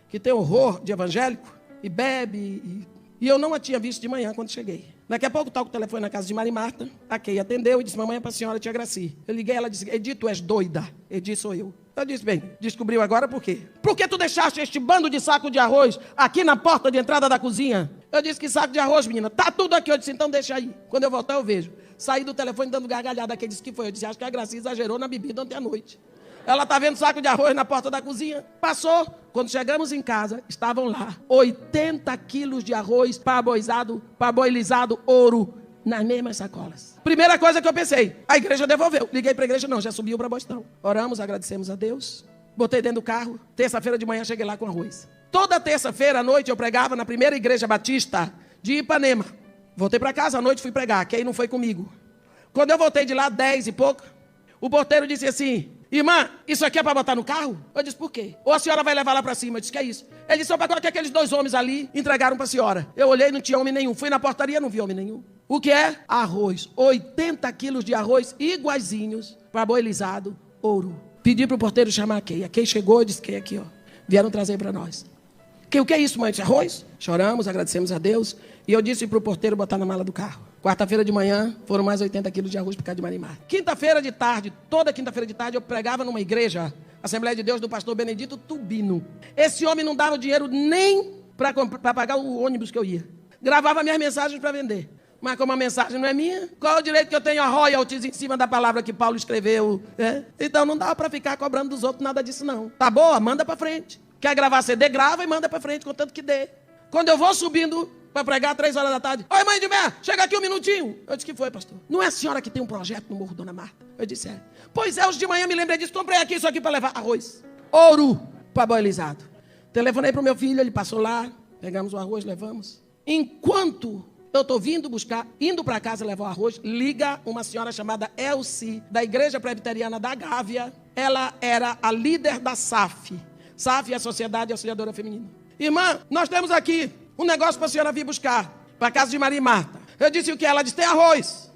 que tem horror de evangélico, e bebe. E eu não a tinha visto de manhã quando cheguei. Daqui a pouco toco o telefone na casa de Maria Marta. A Kay atendeu e disse, mamãe, é para a senhora, tia Graci. Eu liguei, ela disse, Edith, tu és doida. Edith, sou eu. Eu disse, bem, descobriu agora por quê? Por que tu deixaste este bando de saco de arroz aqui na porta de entrada da cozinha? Eu disse, que saco de arroz, menina? Tá tudo aqui. Eu disse, então deixa aí. Quando eu voltar, eu vejo. Saí do telefone dando gargalhada. A Kay disse, que foi? Eu disse, acho que a Graci exagerou na bebida ontem à noite. Ela está vendo saco de arroz na porta da cozinha. Passou. Quando chegamos em casa, estavam lá 80 quilos de arroz parboilizado, ouro, nas mesmas sacolas. Primeira coisa que eu pensei, a igreja devolveu. Liguei para a igreja, não, já subiu para Bostão. Oramos, agradecemos a Deus. Botei dentro do carro. Terça-feira de manhã cheguei lá com arroz. Toda terça-feira à noite eu pregava na primeira igreja batista de Ipanema. Voltei para casa à noite, fui pregar. Quem não foi comigo? Quando eu voltei de lá, 10 e pouco, o porteiro disse assim, irmã, isso aqui é para botar no carro? Eu disse, por quê? Ou a senhora vai levar lá para cima? Eu disse, que é isso? Ele disse, para que aqueles 2 homens ali entregaram para a senhora. Eu olhei, não tinha homem nenhum. Fui na portaria, não vi homem nenhum. O que é? Arroz. 80 quilos de arroz iguaizinhos, parboilizado, ouro. Pedi para o porteiro chamar a Kay. A Kay chegou e disse, Kay, aqui, ó. Vieram trazer para nós. Kay, o que é isso, mãe? Disse, arroz? Choramos, agradecemos a Deus. E eu disse para o porteiro botar na mala do carro. Quarta-feira de manhã, foram mais 80 quilos de arroz por causa de Maria Marta. Quinta-feira de tarde, toda quinta-feira de tarde, eu pregava numa igreja, Assembleia de Deus, do pastor Benedito Tubino. Esse homem não dava dinheiro nem para pagar o ônibus que eu ia. Gravava minhas mensagens para vender. Mas como a mensagem não é minha, qual é o direito que eu tenho a royalties em cima da palavra que Paulo escreveu? Então não dá para ficar cobrando dos outros nada disso não. Tá boa? Manda para frente. Quer gravar CD? Grava e manda para frente, contanto que dê. Quando eu vou subindo para pregar 3 horas da tarde, oi mãe de Mé, chega aqui um minutinho. Eu disse, que foi, pastor? Não é a senhora que tem um projeto no Morro Dona Marta? Eu disse, é. Pois é, hoje de manhã me lembrei disso, comprei aqui isso aqui para levar arroz. Ouro parboilizado. Telefonei para o meu filho, ele passou lá, pegamos o arroz, levamos. Enquanto eu estou vindo buscar, indo para casa levar o arroz, liga uma senhora chamada Elci, da Igreja Presbiteriana da Gávea. Ela era a líder da SAF. SAF é a Sociedade Auxiliadora Feminina. Irmã, nós temos aqui um negócio para a senhora vir buscar, para a casa de Maria Marta. Eu disse o que? Ela disse, tem arroz.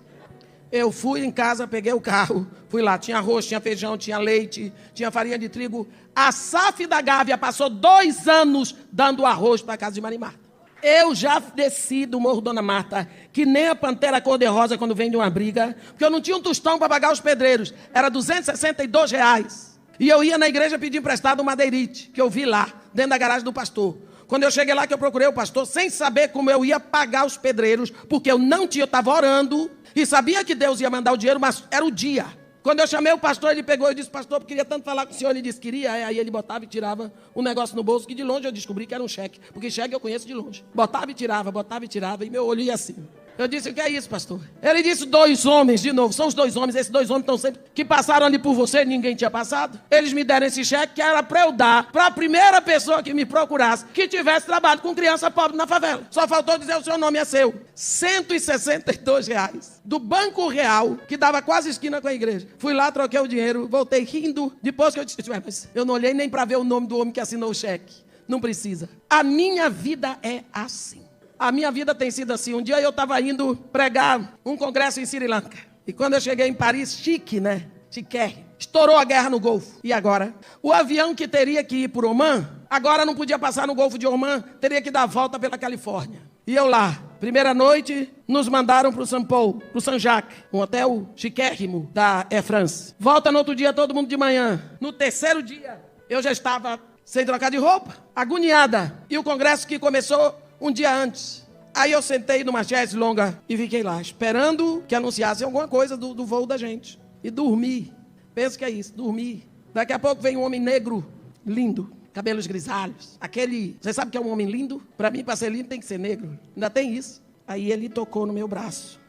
Eu fui em casa, peguei o carro, fui lá, tinha arroz, tinha feijão, tinha leite, tinha farinha de trigo. A SAF da Gávea passou 2 anos dando arroz para a casa de Maria Marta. Eu já desci do Morro Dona Marta, que nem a pantera cor-de-rosa quando vem de uma briga, porque eu não tinha um tostão para pagar os pedreiros, era R$262. E eu ia na igreja pedir emprestado um madeirite, que eu vi lá, dentro da garagem do pastor. Quando eu cheguei lá, que eu procurei o pastor, sem saber como eu ia pagar os pedreiros, porque eu não tinha, eu estava orando, e sabia que Deus ia mandar o dinheiro, mas era o dia. Quando eu chamei o pastor, ele pegou e disse, pastor, eu queria tanto falar com o senhor. Ele disse, queria. Aí ele botava e tirava um negócio no bolso, que de longe eu descobri que era um cheque, porque cheque eu conheço de longe. Botava e tirava, e meu olho ia assim. Eu disse, o que é isso, pastor? Ele disse, 2 homens, de novo, são os 2 homens, esses 2 homens estão sempre, que passaram ali por você, ninguém tinha passado. Eles me deram esse cheque, que era para eu dar para a primeira pessoa que me procurasse, que tivesse trabalho com criança pobre na favela. Só faltou dizer, o seu nome é seu. R$162, do Banco Real, que dava quase esquina com a igreja. Fui lá, troquei o dinheiro, voltei rindo, depois que eu disse, mas eu não olhei nem para ver o nome do homem que assinou o cheque. Não precisa. A minha vida é assim. A minha vida tem sido assim. Um dia eu estava indo pregar um congresso em Sri Lanka. E quando eu cheguei em Paris, chique, né? Chiquérrimo. Estourou a guerra no Golfo. E agora? O avião que teria que ir para Oman, agora não podia passar no Golfo de Oman, teria que dar a volta pela Califórnia. E eu lá, primeira noite, nos mandaram para o São Paulo, para o Saint-Jacques, um hotel chiquérrimo da Air France. Volta no outro dia, todo mundo de manhã. No terceiro dia, eu já estava sem trocar de roupa, agoniada. E o congresso que começou um dia antes. Aí eu sentei numa chaise longa e fiquei lá, esperando que anunciassem alguma coisa do voo da gente. E dormi. Penso que é isso, dormi. Daqui a pouco vem um homem negro, lindo, cabelos grisalhos. Aquele, você sabe que é um homem lindo? Para mim, para ser lindo, tem que ser negro. Ainda tem isso. Aí ele tocou no meu braço,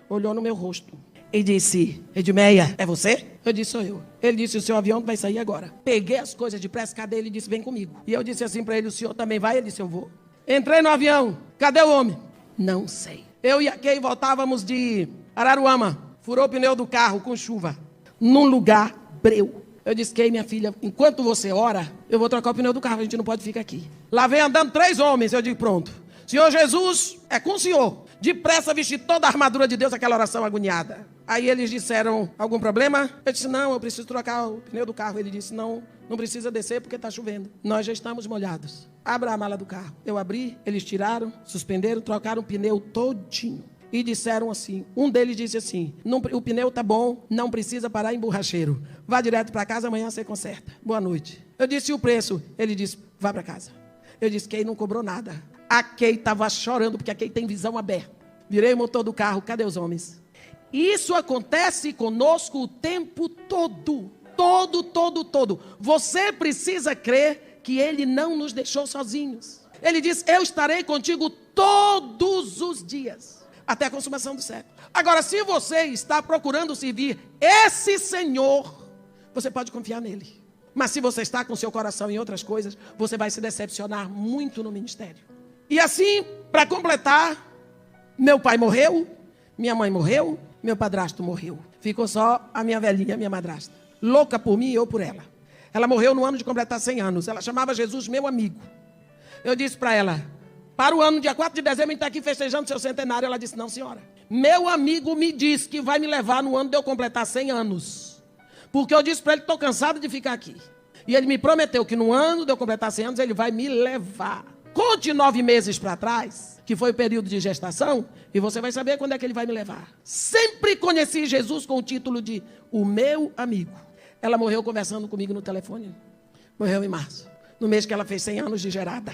olhou no meu rosto e disse, Edmeia, é você? Eu disse, sou eu. Ele disse, o seu avião vai sair agora. Peguei as coisas depressa, cadê ele? Ele disse, vem comigo. E eu disse assim para ele, o senhor também vai? Ele disse, eu vou. Entrei no avião. Cadê o homem? Não sei. Eu e a Kay voltávamos de Araruama. Furou o pneu do carro com chuva. Num lugar breu. Eu disse, Kay, minha filha, enquanto você ora, eu vou trocar o pneu do carro, a gente não pode ficar aqui. Lá vem andando 3 homens, eu digo, pronto. Senhor Jesus, é com o senhor. Depressa vestir toda a armadura de Deus, aquela oração agoniada. Aí eles disseram, algum problema? Eu disse, não, eu preciso trocar o pneu do carro. Ele disse, não precisa descer porque está chovendo. Nós já estamos molhados. Abra a mala do carro. Eu abri, eles tiraram, suspenderam, trocaram o pneu todinho. E disseram assim, um deles disse assim, o pneu está bom, não precisa parar em borracheiro. Vá direto para casa, amanhã você conserta. Boa noite. Eu disse, e o preço? Ele disse, vá para casa. Eu disse, Kay não cobrou nada. A Kay estava chorando, porque a Kay tem visão aberta. Virei o motor do carro, cadê os homens? Isso acontece conosco o tempo todo. Todo. Você precisa crer que Ele não nos deixou sozinhos. Ele diz, eu estarei contigo todos os dias, até a consumação do século. Agora, se você está procurando servir esse Senhor, você pode confiar nele. Mas se você está com seu coração em outras coisas, você vai se decepcionar muito no ministério. E assim, para completar, meu pai morreu, minha mãe morreu, meu padrasto morreu. Ficou só a minha velhinha, minha madrasta. Louca por mim e eu por ela. Ela morreu no ano de completar 100 anos. Ela chamava Jesus meu amigo. Eu disse para ela, para o ano, dia 4 de dezembro, a gente está aqui festejando seu centenário. Ela disse, não senhora. Meu amigo me disse que vai me levar no ano de eu completar 100 anos. Porque eu disse para ele, estou cansado de ficar aqui. E ele me prometeu que no ano de eu completar 100 anos, ele vai me levar. Conte 9 meses para trás, que foi o período de gestação, e você vai saber quando é que ele vai me levar. Sempre conheci Jesus com o título de o meu amigo. Ela morreu conversando comigo no telefone. Morreu em março, no mês que ela fez 100 anos de gerada.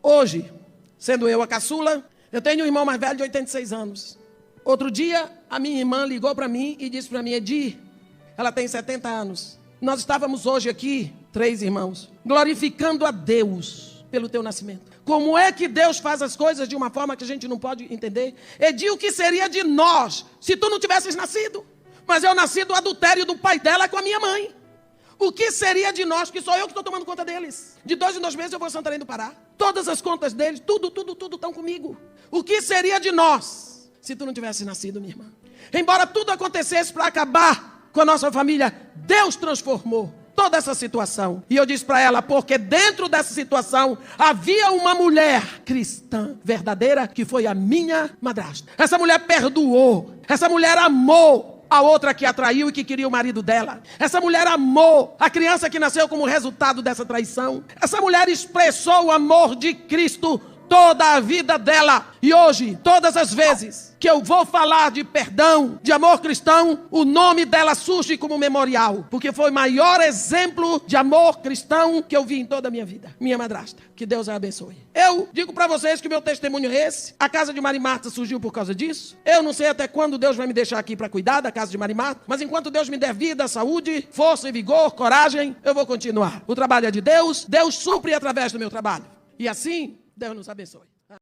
Hoje, sendo eu a caçula, eu tenho um irmão mais velho de 86 anos. Outro dia, a minha irmã ligou para mim e disse para mim, Edi, ela tem 70 anos. Nós estávamos hoje aqui, 3 irmãos, glorificando a Deus pelo teu nascimento. Como é que Deus faz as coisas de uma forma que a gente não pode entender? Edi, o que seria de nós se tu não tivesses nascido? Mas eu nasci do adultério do pai dela com a minha mãe. O que seria de nós, que sou eu que estou tomando conta deles? De 2 em 2 meses eu vou a Santarém do Pará. Todas as contas deles, tudo estão comigo. O que seria de nós se tu não tivesse nascido, minha irmã? Embora tudo acontecesse para acabar com a nossa família, Deus transformou toda essa situação. E eu disse para ela, porque dentro dessa situação havia uma mulher cristã verdadeira, que foi a minha madrasta. Essa mulher perdoou, essa mulher amou a outra que a traiu e que queria o marido dela. Essa mulher amou a criança que nasceu como resultado dessa traição. Essa mulher expressou o amor de Cristo toda a vida dela. E hoje, todas as vezes que eu vou falar de perdão, de amor cristão, o nome dela surge como memorial, porque foi o maior exemplo de amor cristão que eu vi em toda a minha vida. Minha madrasta, que Deus a abençoe. Eu digo para vocês que meu testemunho é esse. A casa de Maria Marta surgiu por causa disso. Eu não sei até quando Deus vai me deixar aqui para cuidar da casa de Maria Marta, mas enquanto Deus me der vida, saúde, força e vigor, coragem, eu vou continuar. O trabalho é de Deus, Deus supre através do meu trabalho. E assim, Deus nos abençoe.